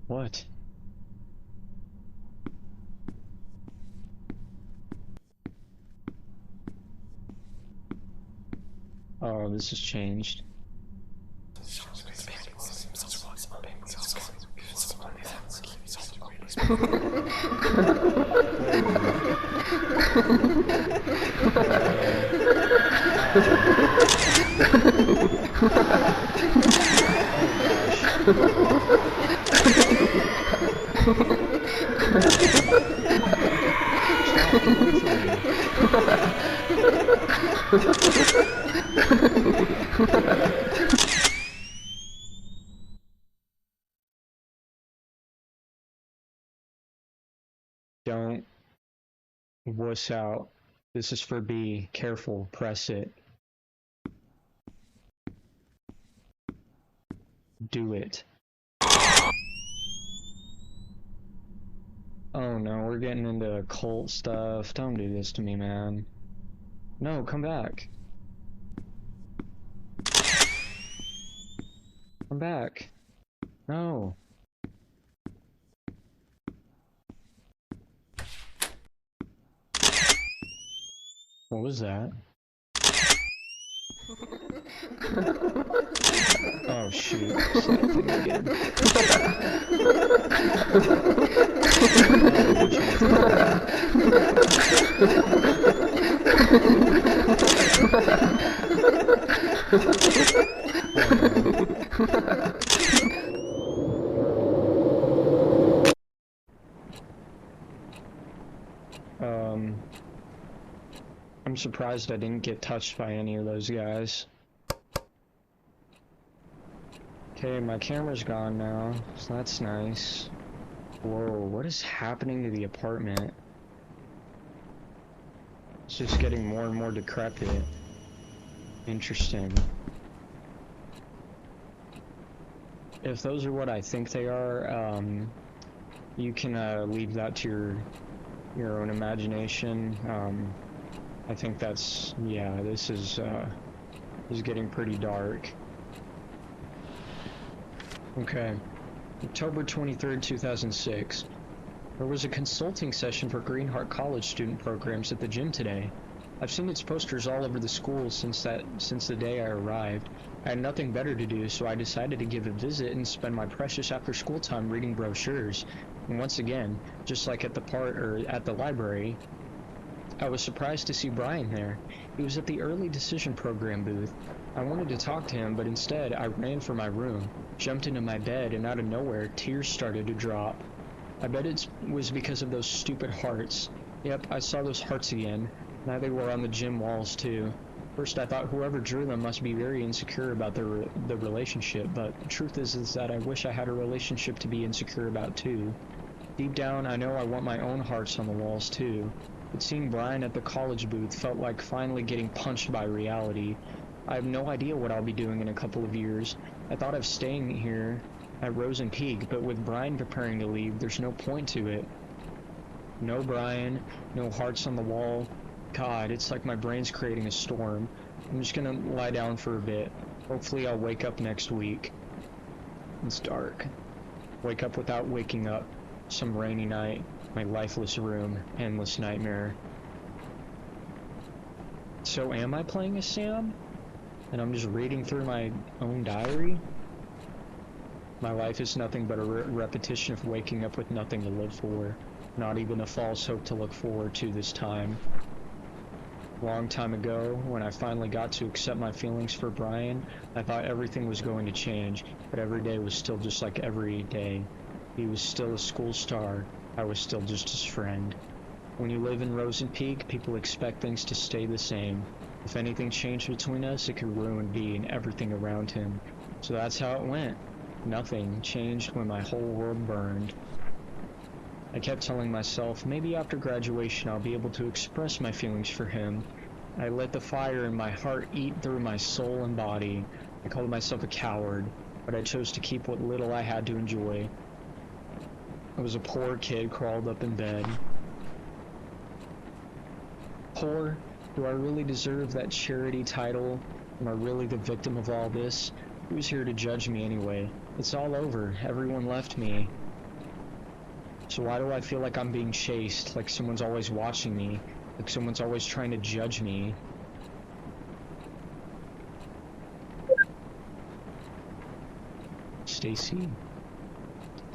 What? Oh, this has changed. Stop, get away from me. Don't wuss out. This is for B. Careful, press it. Do it. Oh no, we're getting into cult stuff. Don't do this to me, man. No, come back. Come back. No. What was that? Oh shoot, it's that thing again. I'm surprised I didn't get touched by any of those guys. Okay, my camera's gone now, so that's nice. Whoa, what is happening to the apartment? It's just getting more and more decrepit. Interesting. If those are what I think they are, you can leave that to your own imagination. I think that's, yeah, this is getting pretty dark. Okay, October 23rd, 2006. There was a consulting session for Greenheart College student programs at the gym today. I've seen its posters all over the school since the day I arrived. I had nothing better to do, so I decided to give a visit and spend my precious after-school time reading brochures. And once again, just like at the library, I was surprised to see Brian there. He was at the early decision program booth. I wanted to talk to him, but instead I ran for my room, jumped into my bed, and out of nowhere, tears started to drop. I bet it was because of those stupid hearts. Yep, I saw those hearts again. Now they were on the gym walls too. First I thought whoever drew them must be very insecure about the relationship, but the truth is that I wish I had a relationship to be insecure about too. Deep down, I know I want my own hearts on the walls too. But seeing Brian at the college booth felt like finally getting punched by reality. I have no idea what I'll be doing in a couple of years. I thought of staying here at Rose and Peak, but with Brian preparing to leave, there's no point to it. No Brian, no hearts on the wall. God, it's like my brain's creating a storm. I'm just gonna lie down for a bit. Hopefully I'll wake up next week. It's dark. Wake up without waking up. Some rainy night. My lifeless room, endless nightmare. So am I playing as Sam? And I'm just reading through my own diary? My life is nothing but a repetition of waking up with nothing to live for. Not even a false hope to look forward to this time. Long time ago, when I finally got to accept my feelings for Brian, I thought everything was going to change, but every day was still just like every day. He was still a school star. I was still just his friend. When you live in Rose and Peak, people expect things to stay the same. If anything changed between us, it could ruin B and everything around him. So that's how it went. Nothing changed when my whole world burned. I kept telling myself, maybe after graduation I'll be able to express my feelings for him. I let the fire in my heart eat through my soul and body. I called myself a coward, but I chose to keep what little I had to enjoy. I was a poor kid crawled up in bed. Poor? Do I really deserve that charity title? Am I really the victim of all this? Who's here to judge me anyway? It's all over. Everyone left me. So why do I feel like I'm being chased? Like someone's always watching me? Like someone's always trying to judge me? Stacy?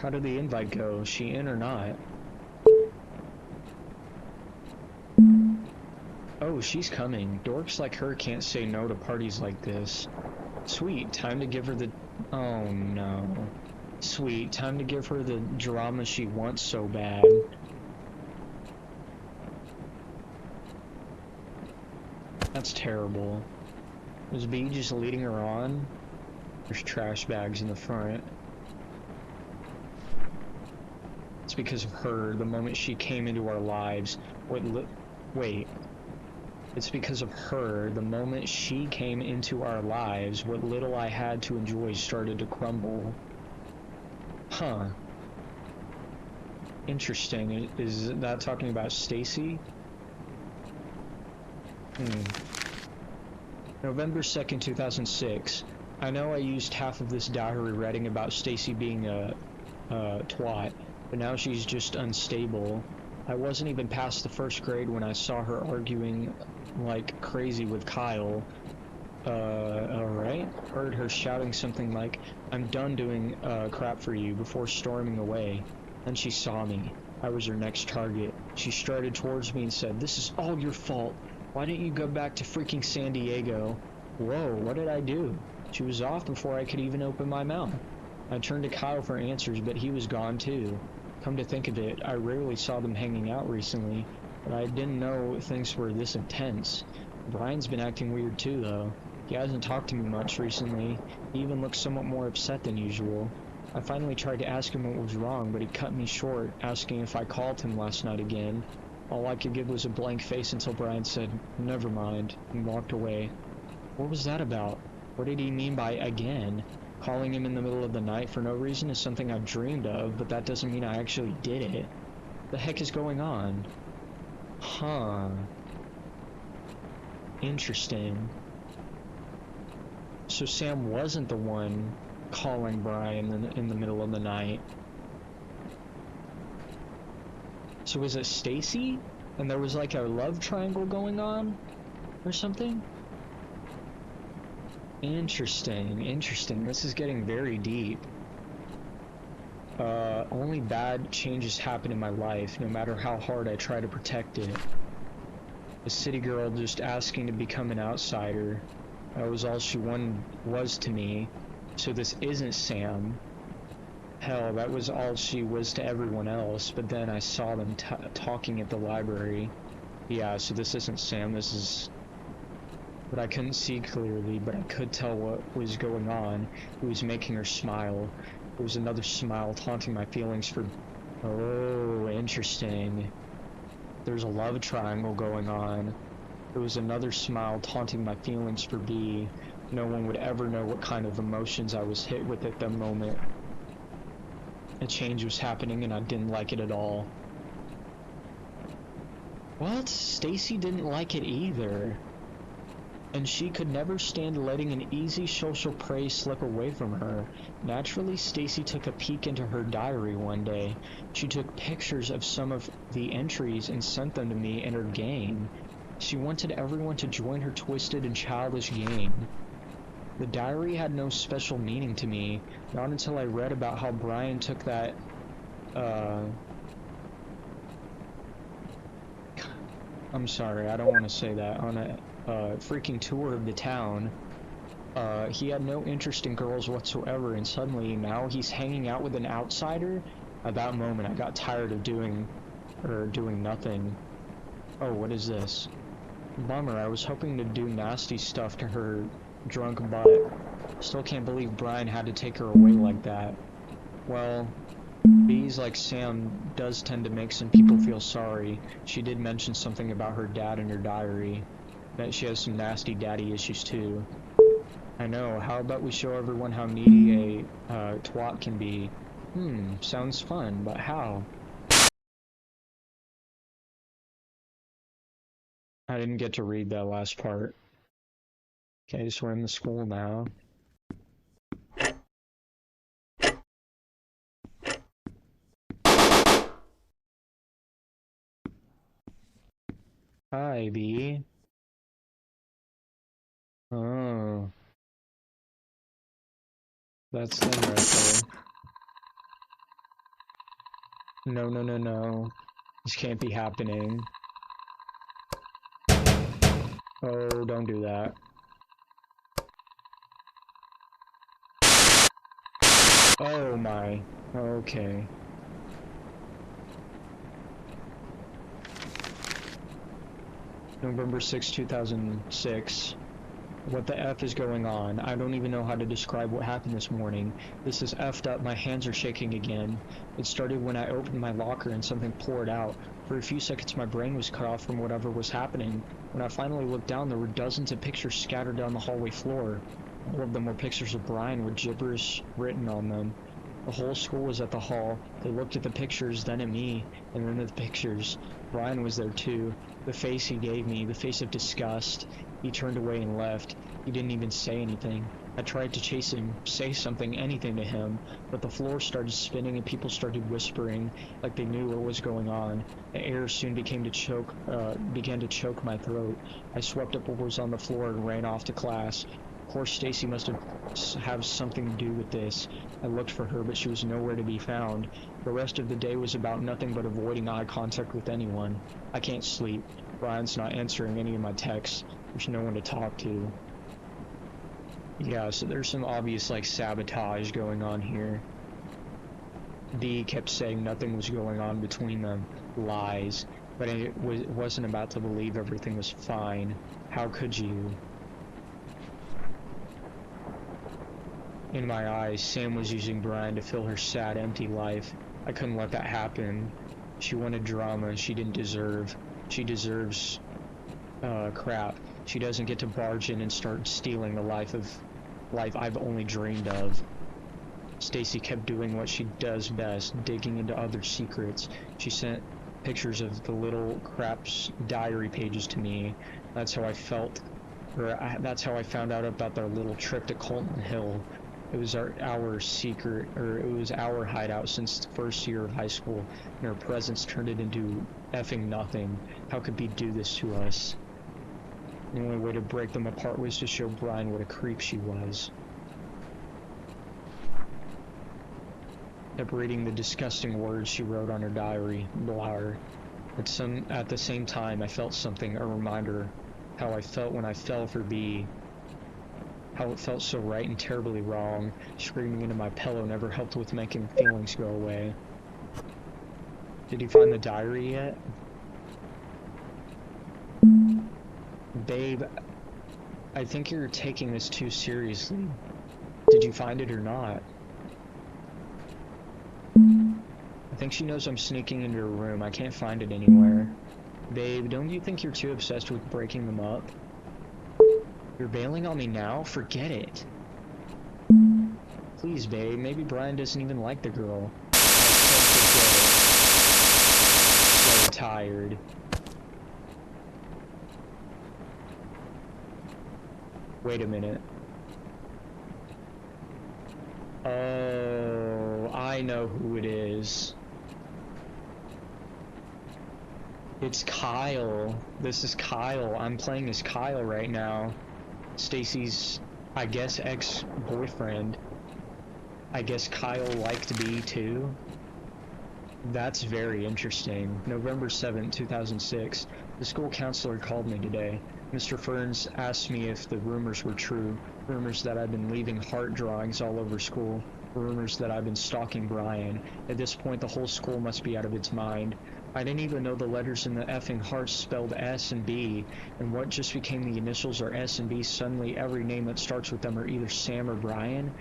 How did the invite go? Is she in or not? Oh, she's coming. Dorks like her can't say no to parties like this. Sweet, time to give her the... Oh no. Sweet, time to give her the drama she wants so bad. That's terrible. Was B just leading her on? There's trash bags in the front. It's because of her, the moment she came into our lives. Wait. It's because of her, the moment she came into our lives, what little I had to enjoy started to crumble. Huh. Interesting. Is that talking about Stacy? November 2nd, 2006. I know I used half of this diary writing about Stacy being a twat, but now she's just unstable. I wasn't even past the first grade when I saw her arguing like crazy with Kyle. Alright? Heard her shouting something like, "I'm done doing crap for you," before storming away. Then she saw me. I was her next target. She started towards me and said, "This is all your fault. Why didn't you go back to freaking San Diego?" Whoa, what did I do? She was off before I could even open my mouth. I turned to Kyle for answers, but he was gone too. Come to think of it, I rarely saw them hanging out recently, but I didn't know things were this intense. Brian's been acting weird too, though. He hasn't talked to me much recently. He even looks somewhat more upset than usual. I finally tried to ask him what was wrong, but he cut me short, asking if I called him last night again. All I could give was a blank face until Brian said, "Never mind," and walked away. What was that about? What did he mean by again? Calling him in the middle of the night for no reason is something I've dreamed of, but that doesn't mean I actually did it. The heck is going on? Huh. Interesting. So Sam wasn't the one calling Brian in the middle of the night. So was it Stacy? And there was like a love triangle going on? Or something? Interesting. This is getting very deep. Only bad changes happen in my life, no matter how hard I try to protect it. A city girl just asking to become an outsider. That was all she was to me. So this isn't Sam. Hell, that was all she was to everyone else, but then I saw them talking at the library. Yeah, so this isn't Sam, this is... But I couldn't see clearly, but I could tell what was going on. It was making her smile. It was another smile taunting my feelings for... Oh, interesting. There's a love triangle going on. It was another smile taunting my feelings for B. No one would ever know what kind of emotions I was hit with at that moment. A change was happening and I didn't like it at all. What? Stacy didn't like it either. And she could never stand letting an easy social prey slip away from her. Naturally, Stacy took a peek into her diary one day. She took pictures of some of the entries and sent them to me and her gang. She wanted everyone to join her twisted and childish game. The diary had no special meaning to me, not until I read about how Brian took that, I'm sorry, I don't want to say that, on a freaking tour of the town. He had no interest in girls whatsoever, and suddenly now he's hanging out with an outsider. At that moment, I got tired of doing nothing. Oh, what is this? Bummer, I was hoping to do nasty stuff to her drunk butt. Still can't believe Brian had to take her away like that. Well, B's like Sam does tend to make some people feel sorry. She did mention something about her dad in her diary. that she has some nasty daddy issues too. I know, how about we show everyone how needy a twat can be? Sounds fun, but how? I didn't get to read that last part. Okay, so we're in the school now. Hi, B. Oh. That's them right there. No, no, no, no. This can't be happening. Oh, don't do that. Oh my. Okay. November 6, 2006. What the F is going on? I don't even know how to describe what happened this morning. This is effed up. My hands are shaking again. It started when I opened my locker and something poured out. For a few seconds my brain was cut off from whatever was happening. When I finally looked down, there were dozens of pictures scattered down the hallway floor. All of them were pictures of Brian with gibberish written on them. The whole school was at the hall. They looked at the pictures, then at me, and then at the pictures. Brian was there too. The face he gave me, the face of disgust. He turned away and left. He didn't even say anything. I tried to chase him, say something, anything to him, but the floor started spinning and people started whispering like they knew what was going on. The air soon began to choke my throat. I swept up what was on the floor and ran off to class. Of course, Stacy must have something to do with this. I looked for her, but she was nowhere to be found. The rest of the day was about nothing but avoiding eye contact with anyone. I can't sleep. Brian's not answering any of my texts. There's no one to talk to. Yeah, so there's some obvious, like, sabotage going on here. D kept saying nothing was going on between them. Lies. But I wasn't about to believe everything was fine. How could you? In my eyes, Sam was using Brian to fill her sad, empty life. I couldn't let that happen. She wanted drama she didn't deserve. She deserves, crap. She doesn't get to barge in and start stealing the life I've only dreamed of. Stacy kept doing what she does best, digging into other secrets. She sent pictures of the little crap's diary pages to me. That's how I felt, that's how I found out about their little trip to Colton Hill. It was our secret, or it was our hideout since the first year of high school, and her presence turned it into effing nothing. How could B do this to us? The only way to break them apart was to show Brian what a creep she was. Kept reading the disgusting words she wrote on her diary. Blar. At the same time, I felt something, a reminder how I felt when I fell for B. How it felt so right and terribly wrong. Screaming into my pillow never helped with making feelings go away. Did you find the diary yet? Babe, I think you're taking this too seriously. Did you find it or not? I think she knows I'm sneaking into her room. I can't find it anywhere. Babe, don't you think you're too obsessed with breaking them up? You're bailing on me now? Forget it. Please, babe. Maybe Brian doesn't even like the girl. I said forget it. So tired. Wait a minute. Oh, I know who it is. It's Kyle. This is Kyle. I'm playing as Kyle right now. Stacy's, I guess, ex-boyfriend. I guess Kyle liked B too. That's very interesting. November 7th, 2006. The school counselor called me today. Mr. Ferns asked me if the rumors were true. Rumors that I've been leaving heart drawings all over school. Rumors that I've been stalking Brian. At this point, the whole school must be out of its mind. I didn't even know the letters in the effing hearts spelled S and B, and what just became the initials are S and B. Suddenly, every name that starts with them are either Sam or Brian.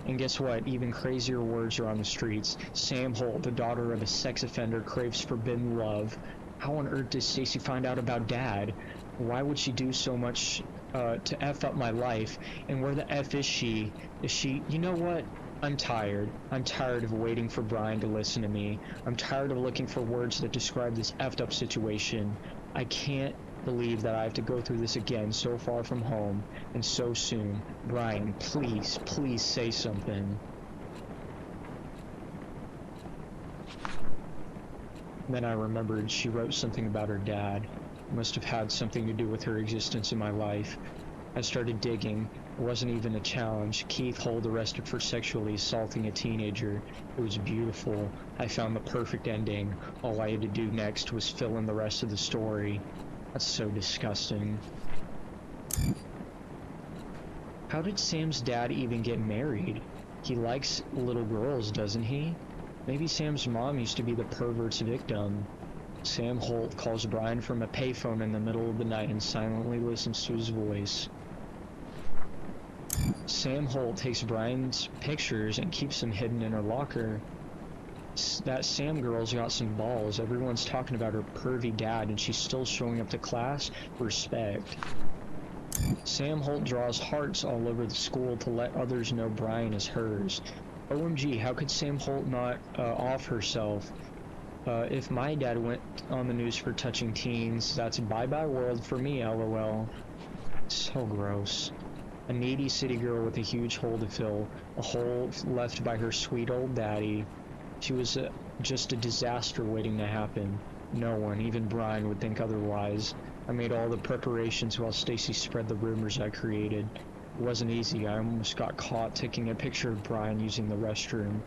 And guess what? Even crazier words are on the streets. Sam Holt, the daughter of a sex offender, craves forbidden love. How on earth did Stacy find out about Dad? Why would she do so much to F up my life? And where the F is she? Is she... You know what? I'm tired. I'm tired of waiting for Brian to listen to me. I'm tired of looking for words that describe this effed up situation. I can't believe that I have to go through this again so far from home and so soon. Brian, please, please say something. Then I remembered she wrote something about her dad. It must have had something to do with her existence in my life. I started digging. It wasn't even a challenge. Keith Holt arrested for sexually assaulting a teenager. It was beautiful. I found the perfect ending. All I had to do next was fill in the rest of the story. That's so disgusting. How did Sam's dad even get married? He likes little girls, doesn't he? Maybe Sam's mom used to be the pervert's victim. Sam Holt calls Brian from a payphone in the middle of the night and silently listens to his voice. Sam Holt takes Brian's pictures and keeps them hidden in her locker. That Sam girl's got some balls. Everyone's talking about her pervy dad and she's still showing up to class. Respect. Sam Holt draws hearts all over the school to let others know Brian is hers. OMG, how could Sam Holt not off herself? If my dad went on the news for touching teens, that's bye-bye world for me, LOL. So gross. A needy city girl with a huge hole to fill. A hole left by her sweet old daddy. She was just a disaster waiting to happen. No one, even Brian, would think otherwise. I made all the preparations while Stacy spread the rumors I created. It wasn't easy. I almost got caught taking a picture of Brian using the restroom.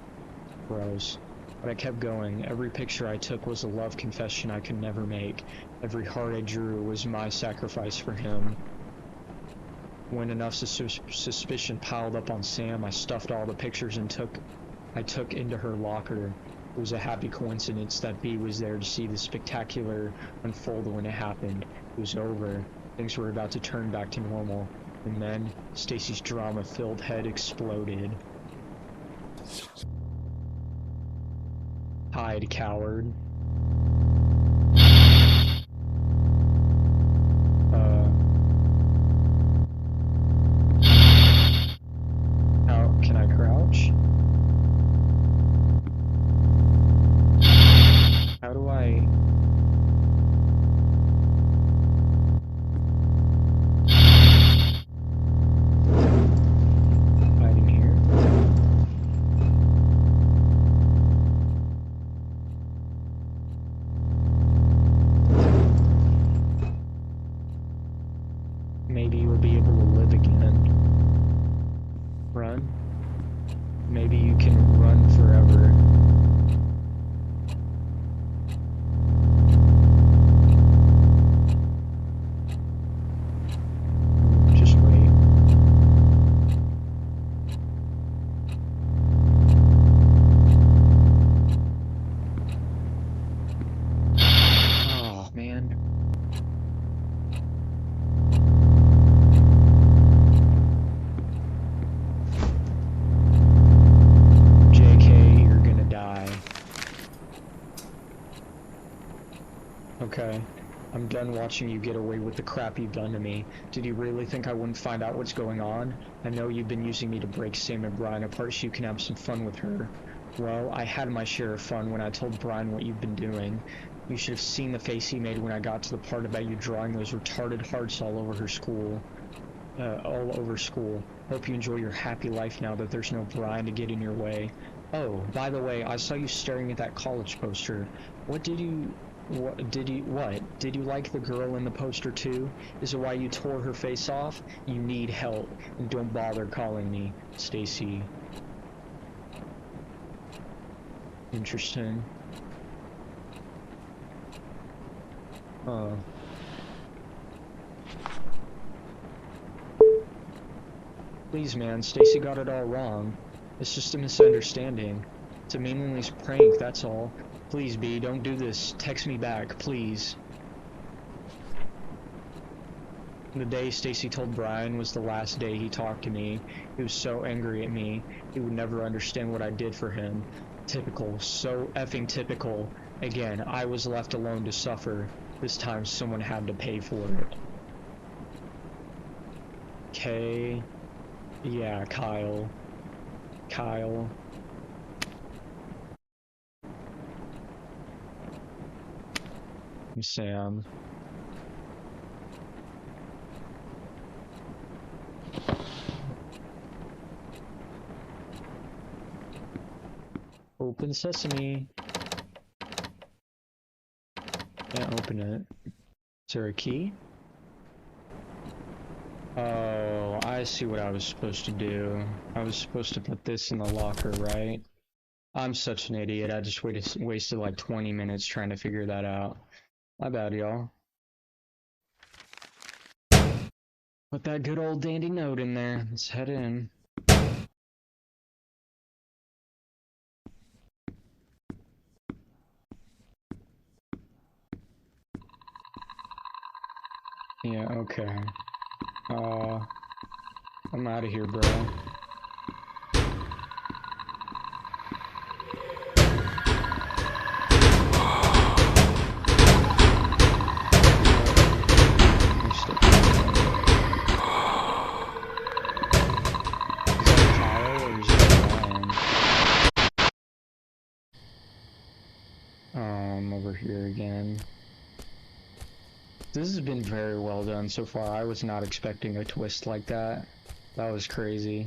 Gross. But I kept going. Every picture I took was a love confession I could never make. Every heart I drew was my sacrifice for him. When enough suspicion piled up on Sam, I stuffed all the pictures and I took into her locker. It was a happy coincidence that B was there to see the spectacular unfold when it happened. It was over. Things were about to turn back to normal. And then, Stacy's drama-filled head exploded. Hide, coward. How can I crouch? How do I... Hide in here? Maybe you'll be able to live again. Run? Maybe you can run forever. Just wait. Oh, man. Okay, I'm done watching you get away with the crap you've done to me. Did you really think I wouldn't find out what's going on? I know you've been using me to break Sam and Brian apart so you can have some fun with her. Well, I had my share of fun when I told Brian what you've been doing. You should have seen the face he made when I got to the part about you drawing those retarded hearts all over her school. Hope you enjoy your happy life now that there's no Brian to get in your way. Oh, by the way, I saw you staring at that college poster. Did you like the girl in the poster too? Is it why you tore her face off? You need help, and don't bother calling me, Stacy. Interesting. Please, man, Stacy got it all wrong. It's just a misunderstanding. It's a meaningless prank, that's all. Please, B, don't do this. Text me back, please. The day Stacy told Brian was the last day he talked to me. He was so angry at me. He would never understand what I did for him. Typical. So effing typical. Again, I was left alone to suffer. This time someone had to pay for it. K. Yeah, Kyle. Kyle. Sam. Open sesame. Can't open it. Is there a key? Oh, I see what I was supposed to do. I was supposed to put this in the locker, right? I'm such an idiot. I just wasted like 20 minutes trying to figure that out. My bad, y'all. Put that good old dandy note in there. Let's head in. Yeah, okay. I'm out of here, bro. Over here again. This has been very well done so far. I was not expecting a twist like that. That was crazy.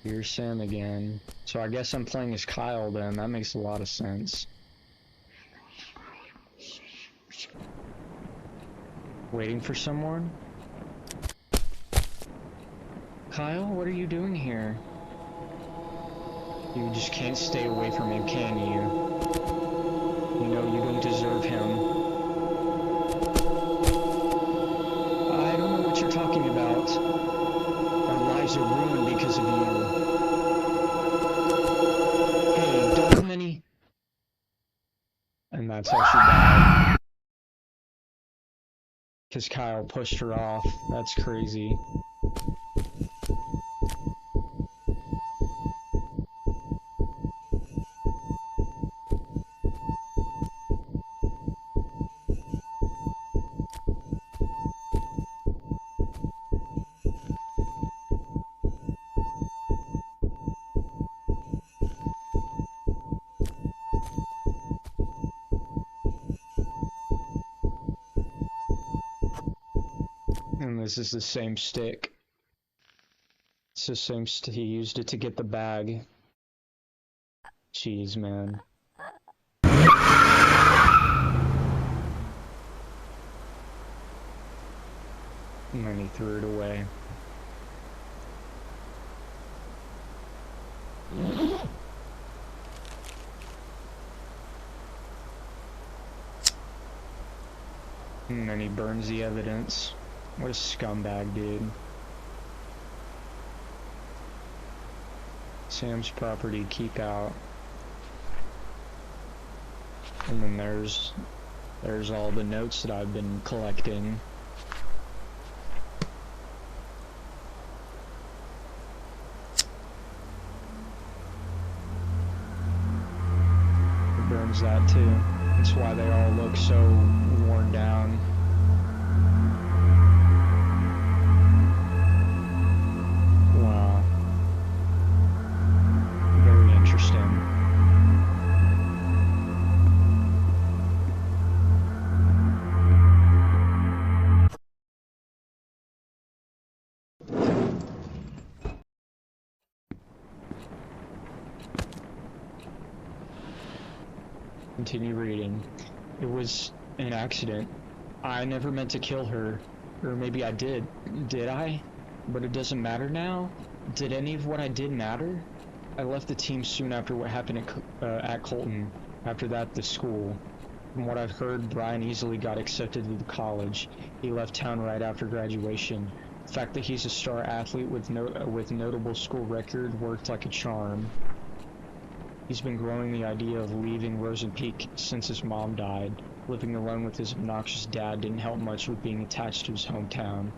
Here's Sam again. So I guess I'm playing as Kyle then. That makes a lot of sense. Waiting for someone? Kyle, what are you doing here? You just can't stay away from him, can you? You know you don't deserve him. I don't know what you're talking about. Our lives are ruined because of you. Hey, don't have many... And that's how she died. Because Kyle pushed her off. That's crazy. And this is the same stick. It's the same he used it to get the bag. Jeez, man. And then he threw it away. And then he burns the evidence. What a scumbag, dude. Sam's property, keep out. And then there's all the notes that I've been collecting. It burns that too. That's why they all look so worn down. Wow. Very interesting. Continue reading. It was an accident. I never meant to kill her. Or maybe I did. Did I? But it doesn't matter now? Did any of what I did matter? I left the team soon after what happened at Colton. After that, the school. From what I've heard, Brian easily got accepted to the college. He left town right after graduation. The fact that he's a star athlete with notable school record worked like a charm. He's been growing the idea of leaving Rosen Peak since his mom died. Living alone with his obnoxious dad didn't help much with being attached to his hometown.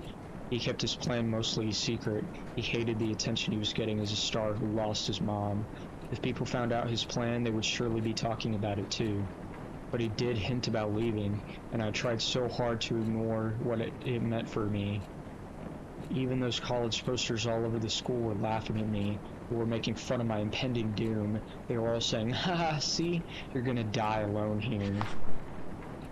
He kept his plan mostly a secret. He hated the attention he was getting as a star who lost his mom. If people found out his plan, they would surely be talking about it too. But he did hint about leaving, and I tried so hard to ignore what it meant for me. even those college posters all over the school were laughing at me, were making fun of my impending doom. They were all saying, haha, see, you're gonna die alone here.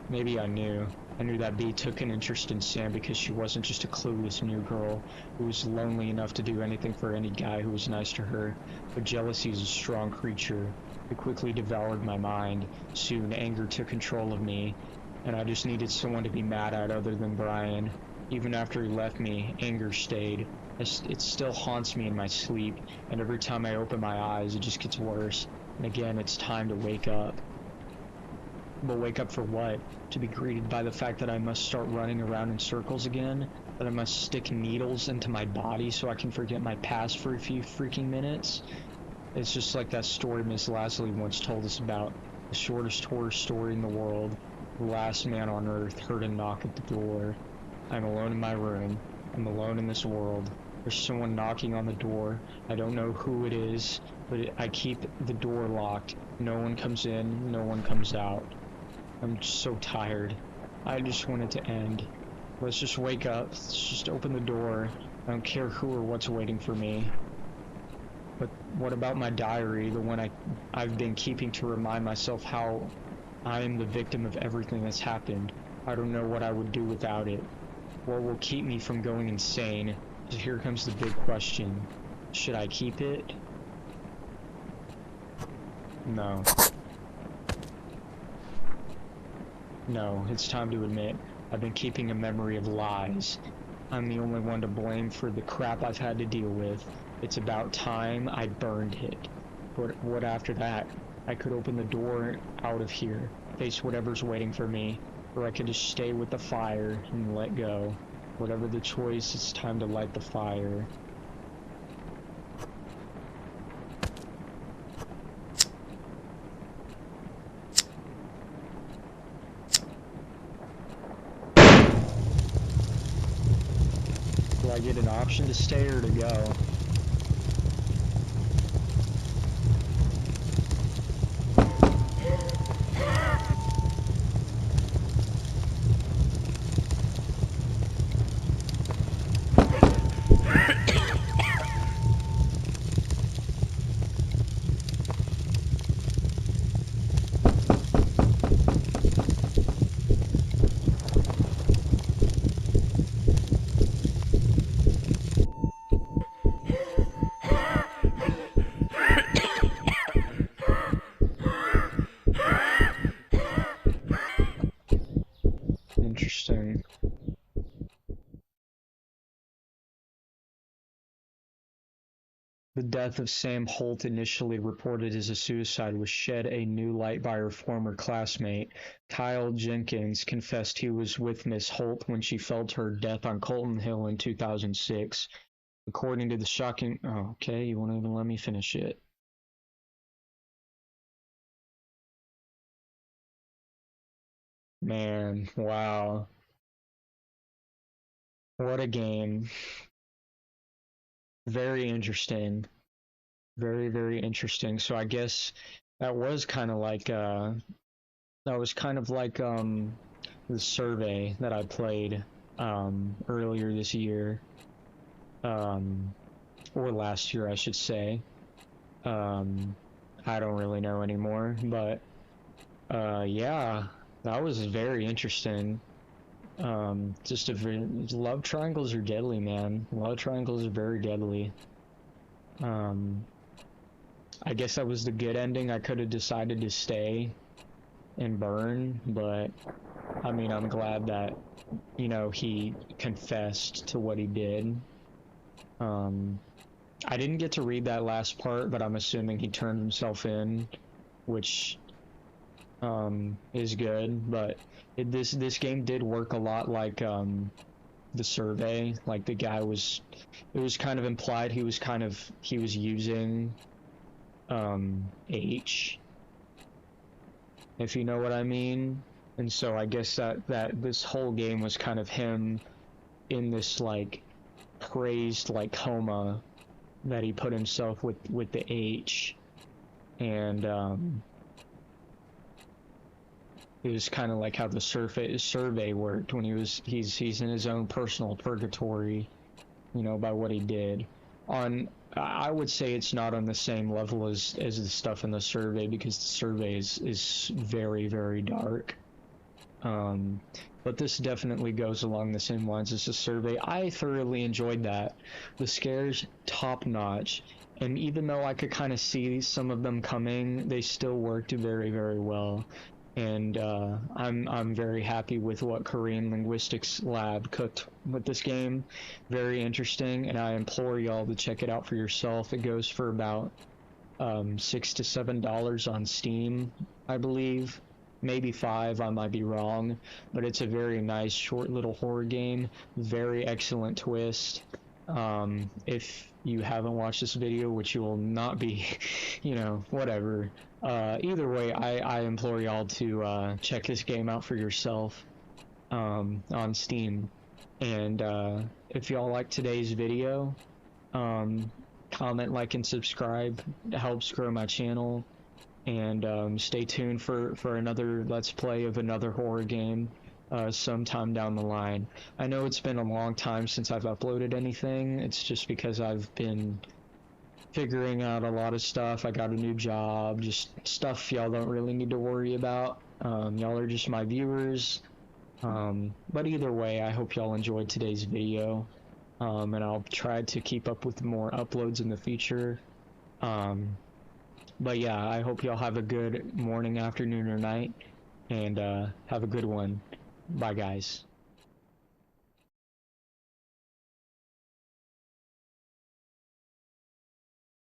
Maybe I knew. I knew that Bee took an interest in Sam because she wasn't just a clueless new girl who was lonely enough to do anything for any guy who was nice to her. But jealousy is a strong creature. It quickly devoured my mind. Soon anger took control of me, and I just needed someone to be mad at other than Brian. Even after he left me, anger stayed. It still haunts me in my sleep, and every time I open my eyes, it just gets worse. And again, it's time to wake up. But wake up for what? To be greeted by the fact that I must start running around in circles again? That I must stick needles into my body so I can forget my past for a few freaking minutes? It's just like that story Miss Lasley once told us about. The shortest horror story in the world. The last man on earth heard a knock at the door. I'm alone in my room. I'm alone in this world. There's someone knocking on the door. I don't know who it is, but I keep the door locked. No one comes in, no one comes out. I'm so tired. I just want it to end. Let's just wake up. Let's just open the door. I don't care who or what's waiting for me. But what about my diary, the one I've been keeping to remind myself how I am the victim of everything that's happened? I don't know what I would do without it. What will keep me from going insane? So here comes the big question. Should I keep it? No. No, it's time to admit, I've been keeping a memory of lies. I'm the only one to blame for the crap I've had to deal with. It's about time I burned it. But what after that? I could open the door out of here, face whatever's waiting for me, or I could just stay with the fire and let go. Whatever the choice, it's time to light the fire. Do I get an option to stay or to go? Interesting. The death of Sam Holt, initially reported as a suicide, was shed a new light by her former classmate. Kyle Jenkins confessed he was with Miss Holt when she felt her death on Colton Hill in 2006. According to the shocking... Oh, okay, you won't even let me finish it. Man, wow. What a game. Very interesting. Very, very interesting. So I guess that was kind of like the survey that I played earlier this year, um, or last year I should say. I don't really know anymore, but yeah, that was very interesting. Just a very, love triangles are deadly, man. Love triangles are very deadly. Um, I guess that was the good ending. I could have decided to stay and burn, but I mean, I'm glad that, you know, he confessed to what he did. Um, I didn't get to read that last part, but I'm assuming he turned himself in, which is good. But this game did work a lot like the survey. Like the guy was, it was kind of implied he was using H, if you know what I mean. And so I guess that this whole game was kind of him in this like crazed like coma that he put himself with the H, and it was kind of like how the survey worked when he's in his own personal purgatory, you know, by what he did. I would say it's not on the same level as the stuff in the survey, because the survey is very, very dark. Um, but this definitely goes along the same lines as the survey. I thoroughly enjoyed that. The scares, top notch. And even though I could kind of see some of them coming, they still worked very, very well. And I'm very happy with what Korean Linguistics Lab cooked with this game. Very interesting, and I implore y'all to check it out for yourself. It goes for about $6 to $7 on Steam, I believe. Maybe 5, I might be wrong, but it's a very nice short little horror game. Very excellent twist. If you haven't watched this video, which you will not be, you know, whatever. Either way, I implore y'all to check this game out for yourself on Steam. And if y'all like today's video, comment, like, and subscribe. It helps grow my channel. And stay tuned for another Let's Play of another horror game sometime down the line. I know it's been a long time since I've uploaded anything. It's just because I've been figuring out a lot of stuff. I got a new job, just stuff y'all don't really need to worry about. Y'all are just my viewers. But either way, I hope y'all enjoyed today's video. And I'll try to keep up with more uploads in the future. But yeah, I hope y'all have a good morning, afternoon, or night, and have a good one. Bye, guys.